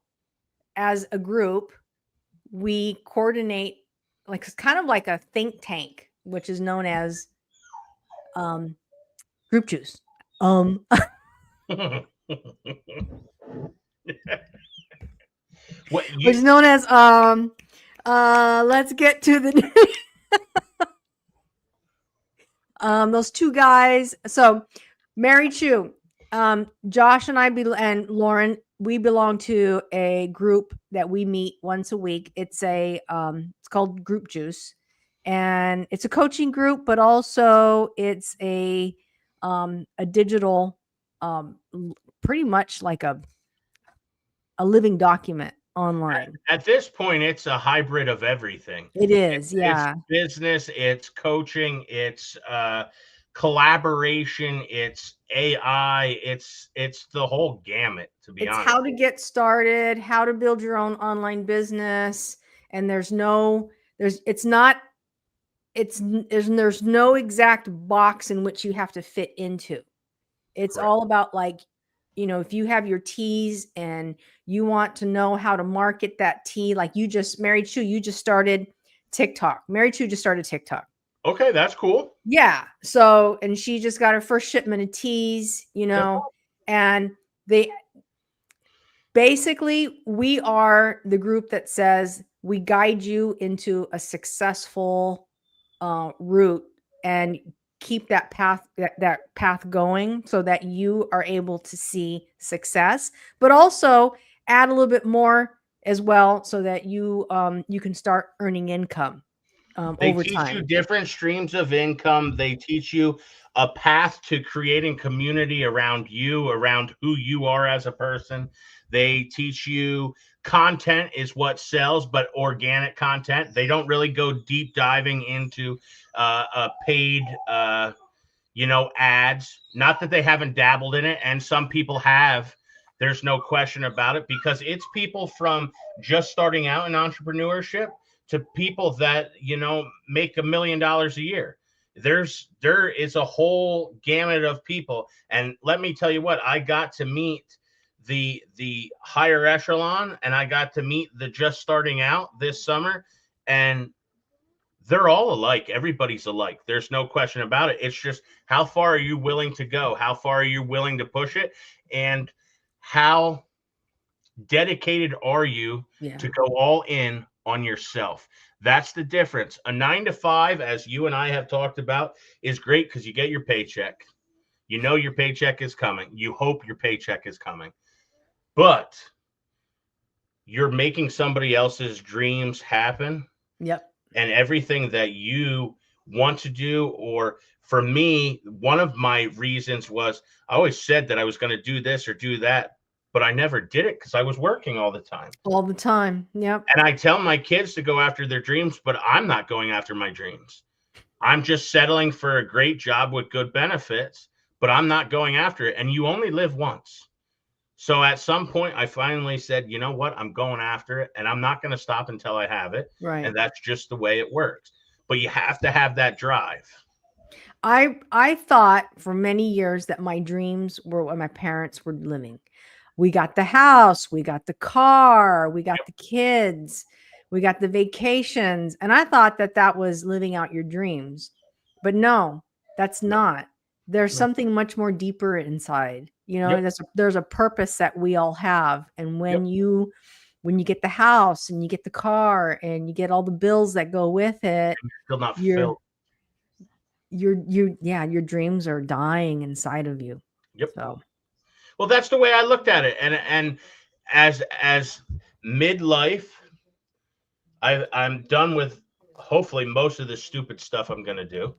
Speaker 2: as a group, we coordinate, like it's kind of like a think tank, which is known as Group Juice. Which is known as let's get to the those two guys. So Mary Chu, Josh and I and Lauren, we belong to a group that we meet once a week. It's it's called Group Juice, and it's a coaching group, but also it's a digital, pretty much like a living document online.
Speaker 1: At this point, it's a hybrid of everything.
Speaker 2: It is,
Speaker 1: It's
Speaker 2: yeah.
Speaker 1: business, it's coaching, it's collaboration, it's AI, it's the whole gamut, to be
Speaker 2: It's
Speaker 1: honest.
Speaker 2: how to get started, how to build your own online business, and there's no exact box in which you have to fit into. It's
Speaker 1: Correct.
Speaker 2: all about, like, if you have your teas and you want to know how to market that tea, like Mary Chu, you just started TikTok. Mary Chu just started TikTok.
Speaker 1: Okay, that's cool.
Speaker 2: Yeah. So, and she just got her first shipment of teas,
Speaker 1: Yep.
Speaker 2: and they basically, we are the group that says we guide you into a successful route and keep that path going so that you are able to see success, but also add a little bit more as well so that you can start earning income
Speaker 1: They
Speaker 2: over
Speaker 1: teach you
Speaker 2: time.
Speaker 1: different streams of income. They teach you a path to creating community around you, around who you are as a person. They teach you content is what sells, but organic content. They don't really go deep diving into paid, ads. Not that they haven't dabbled in it, and some people have. There's no question about it, because it's people from just starting out in entrepreneurship to people that make $1 million a year. There is a whole gamut of people, and let me tell you what, I got to meet the higher echelon, and I got to meet the just starting out this summer, and they're all alike. Everybody's alike. There's no question about it. It's just, how far are you willing to go? How far are you willing to push it? And how dedicated are you to go all in on yourself? That's the difference. A 9 to 5, as you and I have talked about, is great because you get your paycheck. You know your paycheck is coming. You hope your paycheck is coming. But you're making somebody else's dreams happen.
Speaker 2: Yep.
Speaker 1: And everything that you want to do. Or for me, one of my reasons was I always said that I was going to do this or do that, but I never did it because I was working all the time.
Speaker 2: All the time. Yep.
Speaker 1: And I tell my kids to go after their dreams, but I'm not going after my dreams. I'm just settling for a great job with good benefits, but I'm not going after it. And you only live once. So at some point, I finally said, you know what? I'm going after it, and I'm not going to stop until I have it.
Speaker 2: Right.
Speaker 1: And that's just the way it works. But you have to have that drive.
Speaker 2: I thought for many years that my dreams were what my parents were living. We got the house, we got the car, we got the kids, we got the vacations, and I thought that that was living out your dreams. But no, that's not. There's something much more deeper inside. There's a purpose that we all have, and when you get the house and you get the car and you get all the bills that go with it,
Speaker 1: you're still not fulfilled.
Speaker 2: Your dreams are dying inside of you.
Speaker 1: Yep.
Speaker 2: So,
Speaker 1: well, that's the way I looked at it. And as midlife, I'm done with hopefully most of the stupid stuff I'm going to do.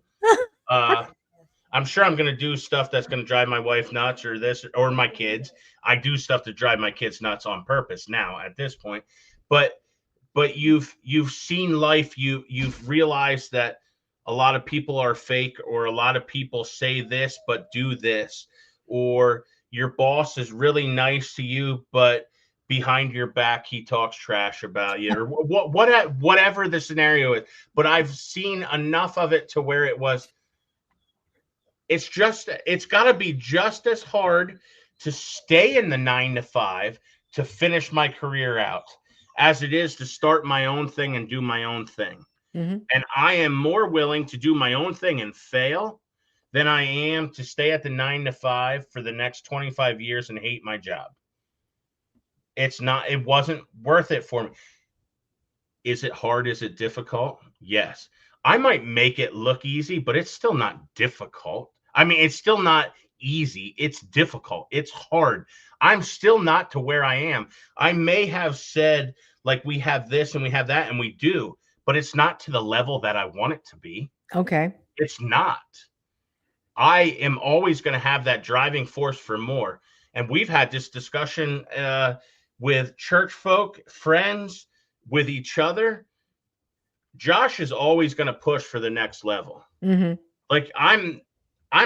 Speaker 1: I'm sure I'm going to do stuff that's going to drive my wife nuts, or this, or my kids. I do stuff to drive my kids nuts on purpose now at this point. But you've seen life. You've realized that a lot of people are fake, or a lot of people say this but do this, or your boss is really nice to you, but behind your back he talks trash about you, or whatever the scenario is. But I've seen enough of it to where it's got to be just as hard to stay in the 9 to 5 to finish my career out as it is to start my own thing and do my own thing.
Speaker 2: mm-hmm.
Speaker 1: And I am more willing to do my own thing and fail than I am to stay at the 9 to 5 for the next 25 years and hate my job. It wasn't worth it for me. Is it hard? Is it difficult? Yes. I might make it look easy, but it's still not difficult. I mean, it's still not easy. It's difficult. It's hard. I'm still not to where I am. I may have said, like, we have this and we have that, and we do, but it's not to the level that I want it to be.
Speaker 2: Okay.
Speaker 1: It's not. I am always going to have that driving force for more. And we've had this discussion with church folk, friends, with each other, Josh is always going to push for the next level.
Speaker 2: Mm-hmm.
Speaker 1: Like I'm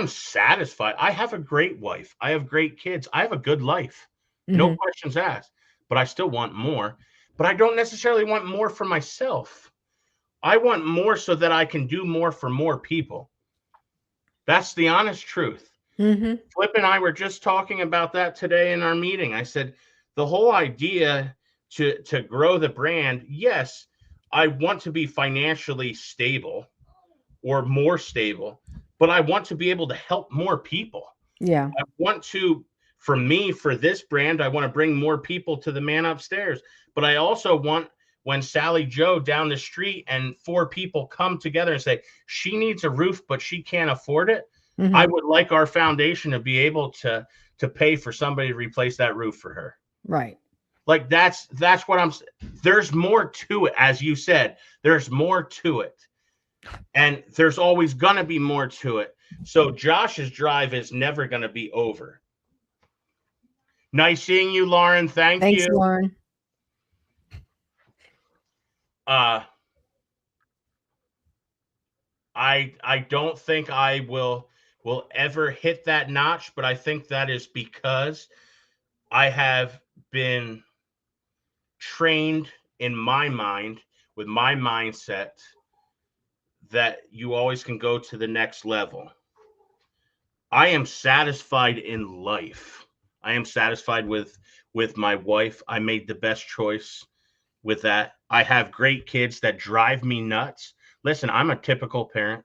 Speaker 1: satisfied. I have a great wife. I have great kids. I have a good life. No
Speaker 2: Mm-hmm.
Speaker 1: questions asked. But I still want more. But I don't necessarily want more for myself. I want more so that I can do more for more people. That's the honest truth.
Speaker 2: Mm-hmm.
Speaker 1: Flip and I were just talking about that today in our meeting. I said, the whole idea to grow the brand, yes, I want to be financially stable or more stable, but I want to be able to help more people.
Speaker 2: Yeah.
Speaker 1: I want to, for me, for this brand, I want to bring more people to the man upstairs. But I also want, when Sally Joe down the street and 4 people come together and say, she needs a roof, but she can't afford it.
Speaker 2: Mm-hmm.
Speaker 1: I would like our foundation to be able to pay for somebody to replace that roof for her.
Speaker 2: Right.
Speaker 1: Like that's what there's more to it. As you said, there's more to it. And there's always going to be more to it. So Josh's drive is never going to be over. Nice seeing you, Lauren. Thanks,
Speaker 2: you. Lauren.
Speaker 1: I don't think I will ever hit that notch, but I think that is because I have been trained in my mind with my mindset that you always can go to the next level. I am satisfied in life. I am satisfied with my wife. I made the best choice with that. I have great kids that drive me nuts. Listen, I'm a typical parent.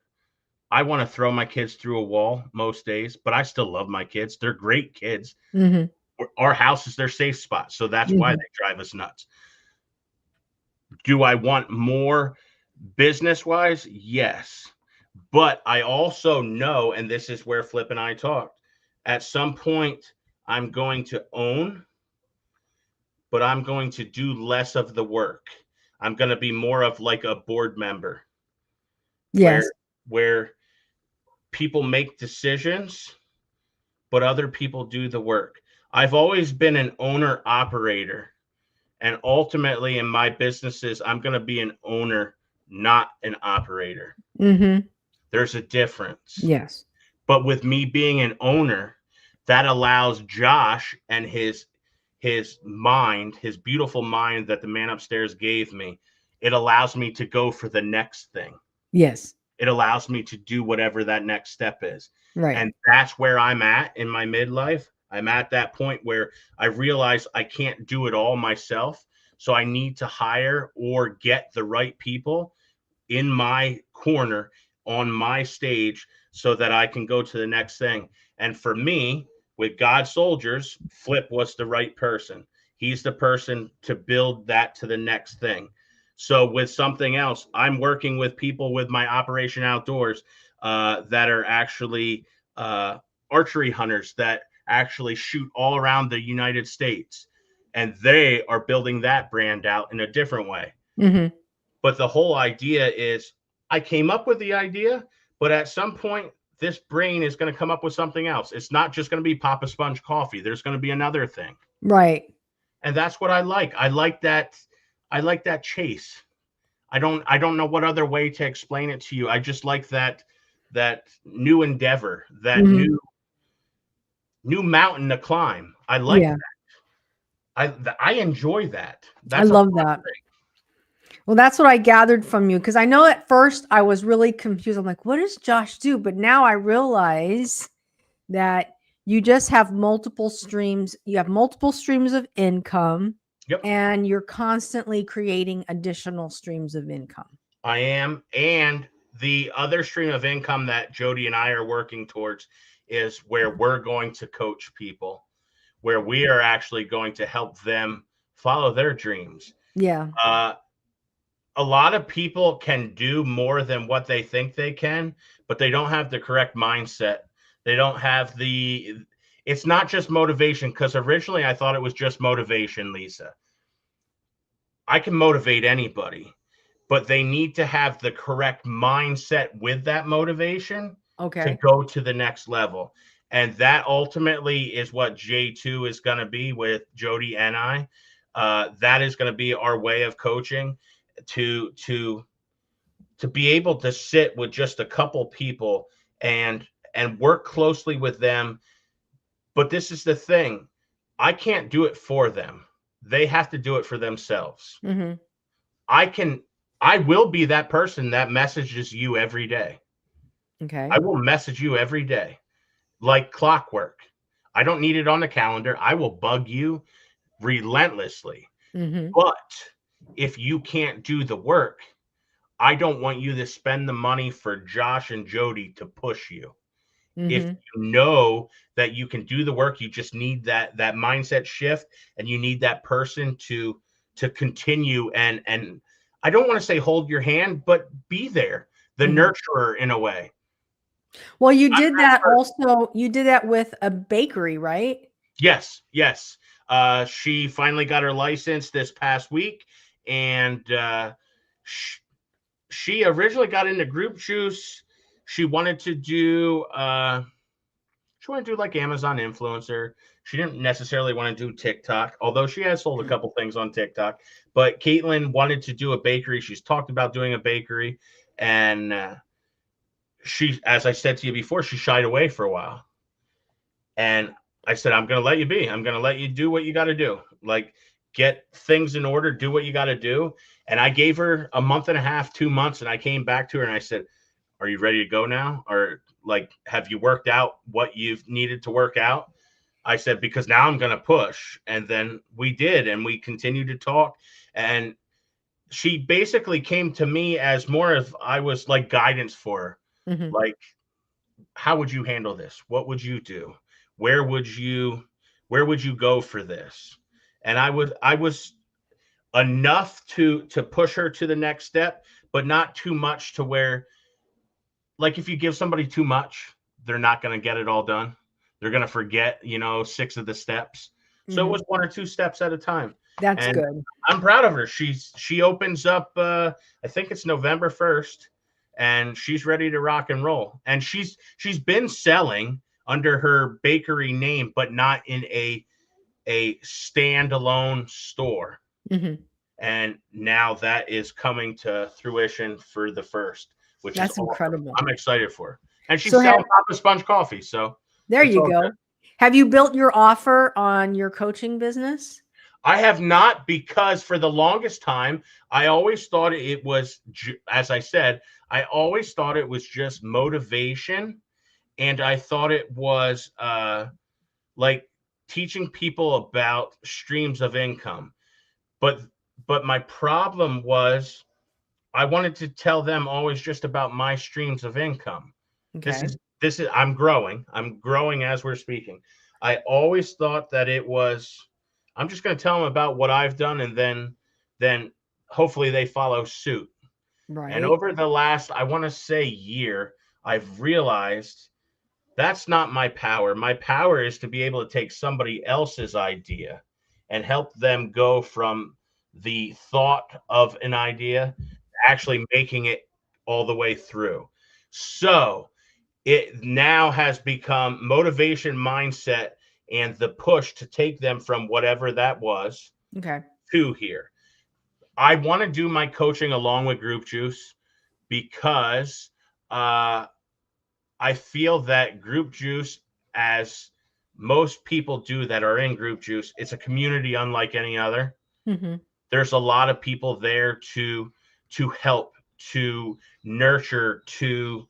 Speaker 1: I want to throw my kids through a wall most days, but I still love my kids. They're great kids.
Speaker 2: Mm-hmm.
Speaker 1: Our house is their safe spot. So that's why they drive us nuts. Do I want more business-wise? Yes. But I also know, and this is where Flip and I talked, at some point I'm going to own, but I'm going to do less of the work. I'm going to be more of like a board member.
Speaker 2: Yes.
Speaker 1: Where people make decisions, but other people do the work. I've always been an owner operator. And ultimately in my businesses, I'm going to be an owner, not an operator.
Speaker 2: Mm-hmm.
Speaker 1: There's a difference.
Speaker 2: Yes.
Speaker 1: But with me being an owner, that allows Josh and his mind, his beautiful mind that the man upstairs gave me, it allows me to go for the next thing.
Speaker 2: Yes.
Speaker 1: It allows me to do whatever that next step is.
Speaker 2: Right.
Speaker 1: And that's where I'm at in my midlife. I'm at that point where I realize I can't do it all myself. So I need to hire or get the right people in my corner on my stage so that I can go to the next thing. And for me, with God Soldiers, Flip was the right person. He's the person to build that to the next thing. So with something else, I'm working with people with my Operation Outdoors that are actually archery hunters that actually shoot all around the United States. And they are building that brand out in a different way.
Speaker 2: Mm-hmm.
Speaker 1: But the whole idea is I came up with the idea, but at some point, this brain is going to come up with something else. It's not just going to be Papa Sponge coffee. There's going to be another thing.
Speaker 2: Right.
Speaker 1: And that's what I like. I like that chase. I don't know what other way to explain it to you. I just like that new endeavor, that new mountain to climb. I like that. I enjoy that.
Speaker 2: I love that. Well, that's what I gathered from you, because I know at first I was really confused. I'm like, what does Josh do? But now I realize that you just have multiple streams. You have multiple streams of income.
Speaker 1: Yep.
Speaker 2: And you're constantly creating additional streams of income.
Speaker 1: I am. And the other stream of income that Jody and I are working towards is where we're going to coach people, where we are actually going to help them follow their dreams.
Speaker 2: Yeah.
Speaker 1: A lot of people can do more than what they think they can, but they don't have the correct mindset. They don't have it's not just motivation, because originally I thought it was just motivation, Lisa. I can motivate anybody, but they need to have the correct mindset with that motivation to go to the next level. And that ultimately is what J2 is going to be with Jody and I. That is going to be our way of coaching, to be able to sit with just a couple people and work closely with them. But this is the thing. I can't do it for them. They have to do it for themselves.
Speaker 2: Mm-hmm.
Speaker 1: I will be that person that messages you every day.
Speaker 2: Okay.
Speaker 1: I will message you every day like clockwork. I don't need it on the calendar. I will bug you relentlessly.
Speaker 2: Mm-hmm.
Speaker 1: But if you can't do the work, I don't want you to spend the money for Josh and Jody to push you. If
Speaker 2: Mm-hmm.
Speaker 1: you know that you can do the work, you just need that mindset shift, and you need that person to continue and I don't want to say hold your hand, but be there, the
Speaker 2: Mm-hmm.
Speaker 1: nurturer in a way.
Speaker 2: Well, you did that also. You did that with a bakery, right?
Speaker 1: Yes. She finally got her license this past week, and she originally got into group juice. She wanted to do like Amazon influencer. She didn't necessarily want to do TikTok, although she has sold a couple things on TikTok. But Caitlin wanted to do a bakery. She's talked about doing a bakery, and she, as I said to you before, she shied away for a while. And I said, I'm going to let you be. I'm going to let you do what you got to do. Like, get things in order, do what you got to do. And I gave her a month and a half, 2 months, and I came back to her and I said, are you ready to go now? Or like, have you worked out what you've needed to work out? I said, because now I'm going to push. And then we did, and we continued to talk. And she basically came to me as more of, I was like guidance for her.
Speaker 2: Mm-hmm.
Speaker 1: Like, how would you handle this? What would you do? Where would you go for this? And I was enough to push her to the next step, but not too much to where, like, if you give somebody too much, they're not going to get it all done. They're going to forget, 6 of the steps. So it was 1 or 2 steps at a time.
Speaker 2: That's
Speaker 1: and
Speaker 2: good.
Speaker 1: I'm proud of her. She opens up, I think it's November 1st, and she's ready to rock and roll. And she's been selling under her bakery name, but not in a standalone store.
Speaker 2: Mm-hmm.
Speaker 1: And now that is coming to fruition for the first, which
Speaker 2: That's
Speaker 1: is awesome.
Speaker 2: incredible.
Speaker 1: I'm excited for her. And she's selling Papa Sponge coffee. So
Speaker 2: there you go.
Speaker 1: good.
Speaker 2: Have you built your offer on your coaching business?
Speaker 1: I have not, because for the longest time, I always thought it was, as I said, I always thought it was just motivation. And I thought it was like teaching people about streams of income. But my problem was, I wanted to tell them always just about my streams of income.
Speaker 2: Okay.
Speaker 1: This is I'm growing as we're speaking. I always thought that it was, I'm just going to tell them about what I've done, and then hopefully they follow suit.
Speaker 2: Right.
Speaker 1: And over the last, I want to say, year, I've realized that's not my power. My power is to be able to take somebody else's idea and help them go from the thought of an idea to actually making it all the way through. So it now has become motivation, mindset, and the push to take them from whatever that was to here. I want to do my coaching along with Group Juice, because I feel that Group Juice, as most people do that are in Group Juice, it's a community unlike any other.
Speaker 2: Mm-hmm.
Speaker 1: There's a lot of people there to help, to nurture, to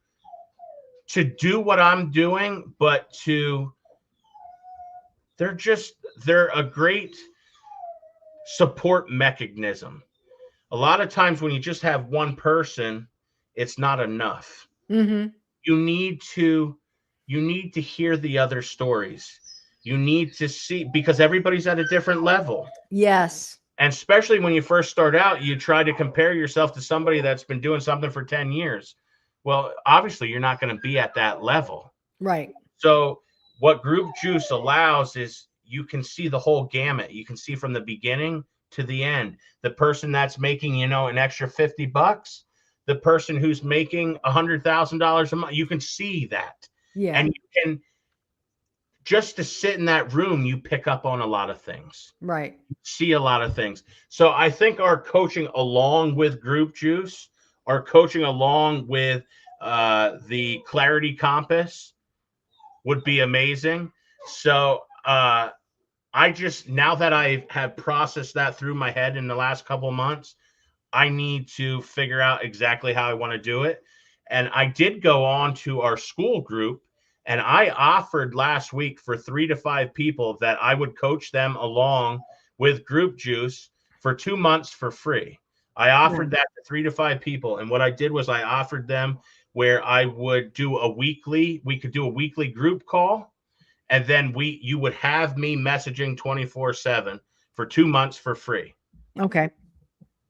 Speaker 1: do what I'm doing, but they're a great support mechanism. A lot of times when you just have one person, it's not enough.
Speaker 2: Mm-hmm.
Speaker 1: You need to hear the other stories. You need to see, because everybody's at a different level.
Speaker 2: Yes.
Speaker 1: And especially when you first start out, you try to compare yourself to somebody that's been doing something for 10 years. Well, obviously you're not going to be at that level.
Speaker 2: Right.
Speaker 1: So what Group Juice allows is you can see the whole gamut. You can see from the beginning to the end. The person that's making, an extra $50, the person who's making $100,000 a month, you can see that.
Speaker 2: Yeah.
Speaker 1: And just to sit in that room, you pick up on a lot of things,
Speaker 2: Right.
Speaker 1: see a lot of things. So I think our coaching along with Group Juice, our coaching along with the Clarity Compass would be amazing. So I just, now that I have processed that through my head in the last couple of months, I need to figure out exactly how I want to do it. And I did go on to our school group, and I offered last week for 3 to 5 people that I would coach them along with Group Juice for 2 months for free. I offered that to 3 to 5 people. And what I did was I offered them where I would do we could do a weekly group call. And then you would have me messaging 24/7 for 2 months for free.
Speaker 2: Okay.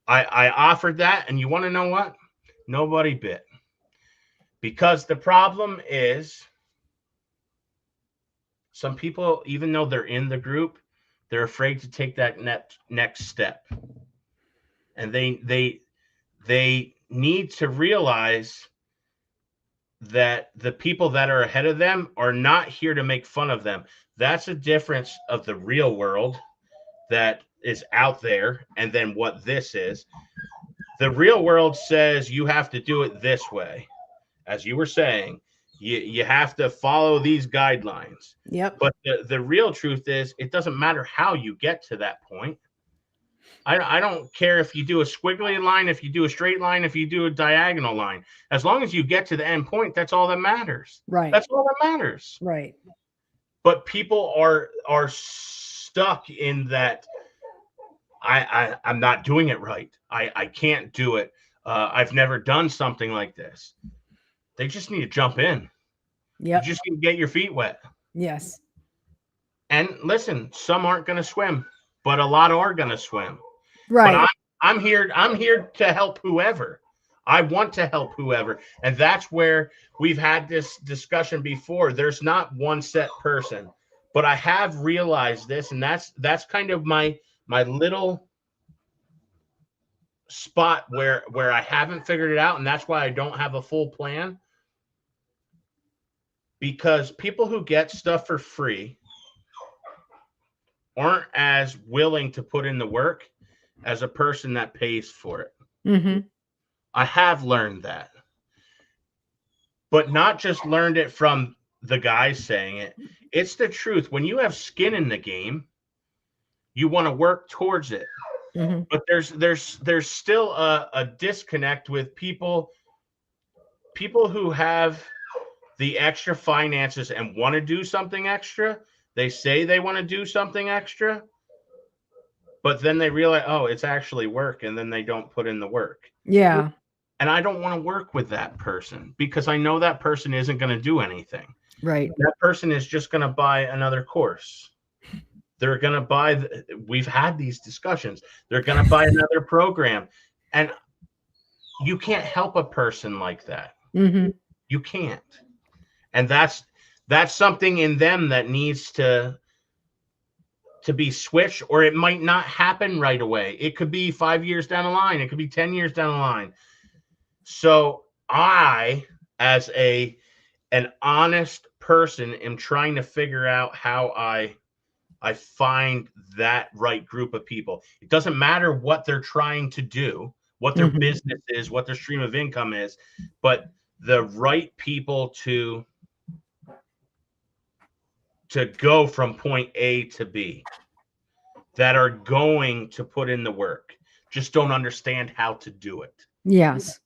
Speaker 1: I offered that, and you want to know what? Nobody bit. Because the problem is some people, even though they're in the group, they're afraid to take that next step. And they need to realize that the people that are ahead of them are not here to make fun of them. That's a difference of the real world that is out there and then what this is. The real world says you have to do it this way. As you were saying, you have to follow these guidelines.
Speaker 2: Yep.
Speaker 1: But the real truth is it doesn't matter how you get to that point. I don't care if you do a squiggly line, if you do a straight line, if you do a diagonal line. As long as you get to the end point, that's all that matters.
Speaker 2: Right.
Speaker 1: That's all that matters.
Speaker 2: Right.
Speaker 1: But people are stuck in that I'm not doing it right. I can't do it. I've never done something like this. They just need to jump in.
Speaker 2: Yep.
Speaker 1: You just need to get your feet wet.
Speaker 2: Yes.
Speaker 1: And listen, some aren't going to swim, but a lot are going to swim.
Speaker 2: Right.
Speaker 1: But I'm here to help whoever. I want to help whoever. And that's where we've had this discussion before. There's not one set person, but I have realized this, and that's kind of my little spot where I haven't figured it out, and that's why I don't have a full plan. Because people who get stuff for free aren't as willing to put in the work as a person that pays for it.
Speaker 2: Mm-hmm.
Speaker 1: I have learned that. But not just learned it from the guys saying it. It's the truth. When you have skin in the game, you want to work towards it. Mm-hmm. But there's still a disconnect with people who have the extra finances and want to do something extra. They say they want to do something extra, but then they realize, oh, it's actually work, and then they don't put in the work.
Speaker 2: Yeah.
Speaker 1: And I don't want to work with that person because I know that person isn't going to do anything.
Speaker 2: Right.
Speaker 1: That person is just going to buy another course. They're going to buy, we've had these discussions. They're going to buy another program. And you can't help a person like that.
Speaker 2: Mm-hmm.
Speaker 1: You can't. And that's something in them that needs to be switched, or it might not happen right away. It could be 5 years down the line. It could be 10 years down the line. So I, as an honest person, am trying to figure out how I find that right group of people. It doesn't matter what they're trying to do, what their business is, what their stream of income is, but the right people to go from point A to B that are going to put in the work, just don't understand how to do it.
Speaker 2: Yes.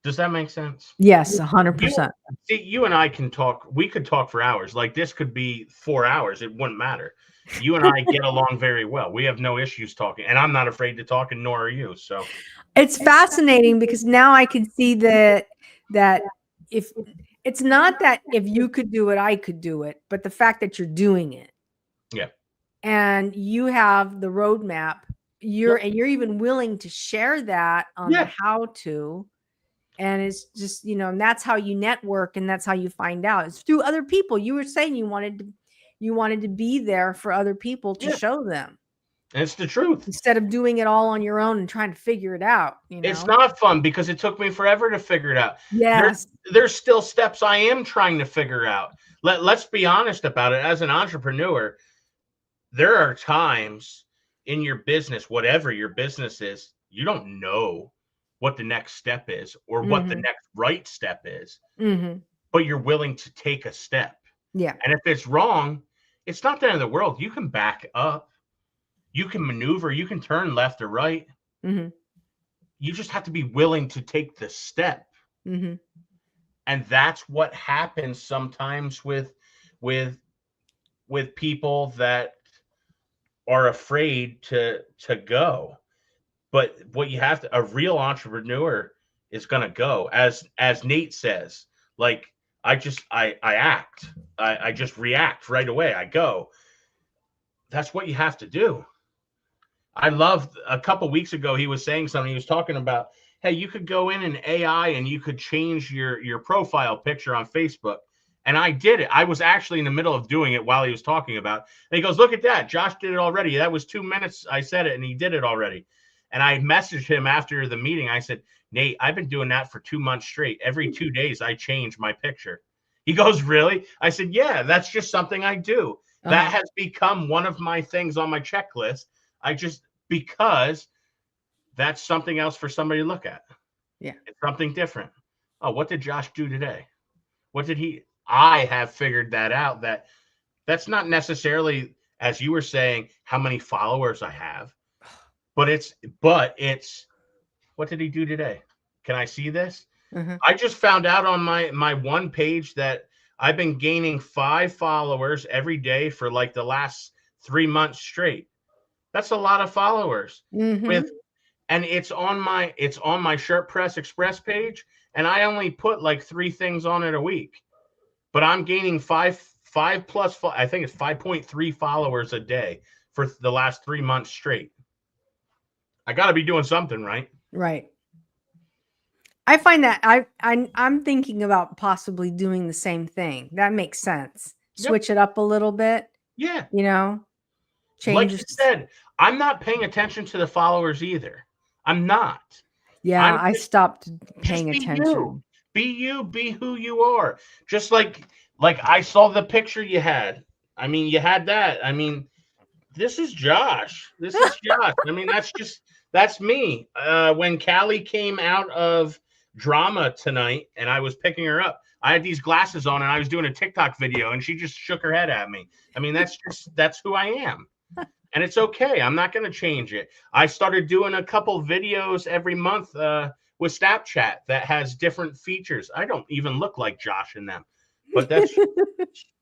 Speaker 1: Does that make sense?
Speaker 2: Yes, 100%.
Speaker 1: See, you and I can talk. We could talk for hours. Like this could be 4 hours. It wouldn't matter. You and I get along very well. We have no issues talking, and I'm not afraid to talk, and nor are you. So
Speaker 2: it's fascinating because now I can see that if it's not that if you could do it, I could do it, but the fact that you're doing it.
Speaker 1: Yeah.
Speaker 2: And you have the roadmap. You're even willing to share that on the how to. And it's just, and that's how you network, and that's how you find out. It's through other people. You were saying you wanted to be there for other people to show them.
Speaker 1: It's the truth.
Speaker 2: Instead of doing it all on your own and trying to figure it out.
Speaker 1: It's not fun because it took me forever to figure it out.
Speaker 2: Yes.
Speaker 1: There's still steps I am trying to figure out. Let's be honest about it. As an entrepreneur, there are times in your business, whatever your business is, you don't know what the next step is or what the next right step is, but you're willing to take a step.
Speaker 2: Yeah.
Speaker 1: And if it's wrong, it's not the end of the world. You can back up, you can maneuver, you can turn left or right. You just have to be willing to take the step. And that's what happens sometimes with people that are afraid to go. But what you have to, a real entrepreneur is going to go, as Nate says, like, I act, I just react right away. I go. That's what you have to do. I loved, a couple weeks ago, he was saying something. He was talking about, hey, you could go in AI and you could change your profile picture on Facebook. And I did it. I was actually in the middle of doing it while he was talking about it. And he goes, look at that. Josh did it already. That was 2 minutes. I said it and he did it already. And I messaged him after the meeting. I said, Nate, I've been doing that for 2 months straight. Every 2 days, I change my picture. He goes, really? I said, yeah, that's just something I do. That has become one of my things on my checklist. Because that's something else for somebody to look at.
Speaker 2: Yeah.
Speaker 1: It's something different. Oh, what did Josh do today? What did he? I have figured that out. That's not necessarily, as you were saying, how many followers I have, but it's what did he do today? Can I see this? I just found out on my one page that I've been gaining 5 followers every day for like the last 3 months straight. That's a lot of followers. And it's on my Shirt Press Express page, and I only put like 3 things on it a week. But I'm gaining 5 plus, I think it's 5.3 followers a day for the last 3 months straight. I got to be doing something right.
Speaker 2: Right. I find that I'm thinking about possibly doing the same thing. That makes sense. Switch it up a little bit.
Speaker 1: Yeah.
Speaker 2: You know,
Speaker 1: like you said, I'm not paying attention to the followers either. I'm not.
Speaker 2: Yeah, I stopped paying attention.
Speaker 1: You. Be you, be who you are. Just like I saw the picture you had. I mean, you had that. I mean, this is Josh. This is Josh. I mean, that's me. When Callie came out of drama tonight and I was picking her up, I had these glasses on and I was doing a TikTok video and she just shook her head at me. I mean, that's who I am. And it's okay. I'm not going to change it. I started doing a couple videos every month with Snapchat that has different features. I don't even look like Josh in them, but that's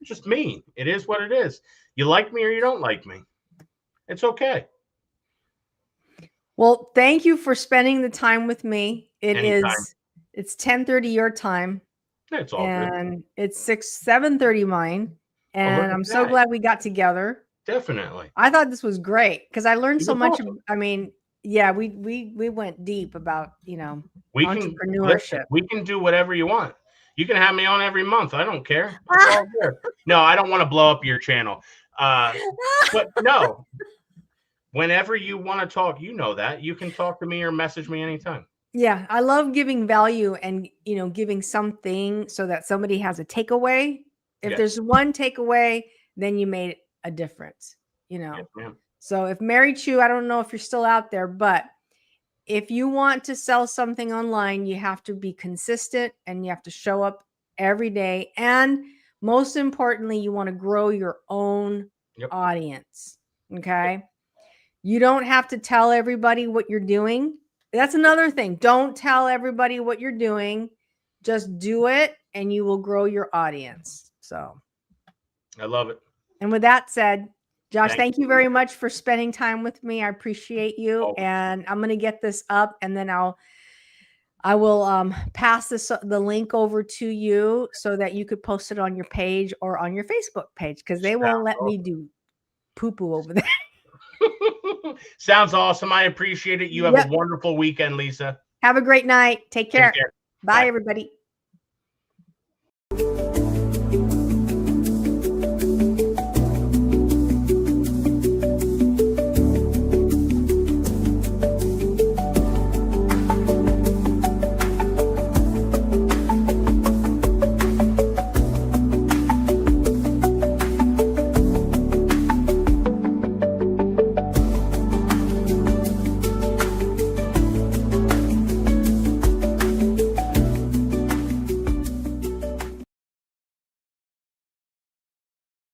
Speaker 1: just me. It is what it is. You like me or you don't like me. It's okay.
Speaker 2: Well, thank you for spending the time with me.
Speaker 1: Anytime.
Speaker 2: It's 10:30 your time.
Speaker 1: It's all
Speaker 2: and
Speaker 1: good.
Speaker 2: It's 7:30 mine. And I'm so glad we got together.
Speaker 1: Definitely.
Speaker 2: I thought this was great because I learned so much. I mean, yeah, we went deep about, entrepreneurship.
Speaker 1: We can do whatever you want. You can have me on every month. I don't care. It's all good. No, I don't want to blow up your channel. But no, whenever you want to talk, you know that. You can talk to me or message me anytime.
Speaker 2: Yeah, I love giving value and, giving something so that somebody has a takeaway. If there's one takeaway, then you made a difference,
Speaker 1: Yes,
Speaker 2: So if Mary Chu, I don't know if you're still out there, but if you want to sell something online, you have to be consistent and you have to show up every day. And most importantly, you want to grow your own audience. Okay. You don't have to tell everybody what you're doing. That's another thing. Don't tell everybody what you're doing. Just do it and you will grow your audience. So
Speaker 1: I love it.
Speaker 2: And with that said, Josh, thank you very much for spending time with me. I appreciate you. And I'm going to get this up and then I will pass the link over to you so that you could post it on your page or on your Facebook page because they won't let me do poo-poo over there.
Speaker 1: Sounds awesome. I appreciate it. You have a wonderful weekend, Lisa.
Speaker 2: Have a great night. Take care. Bye, everybody.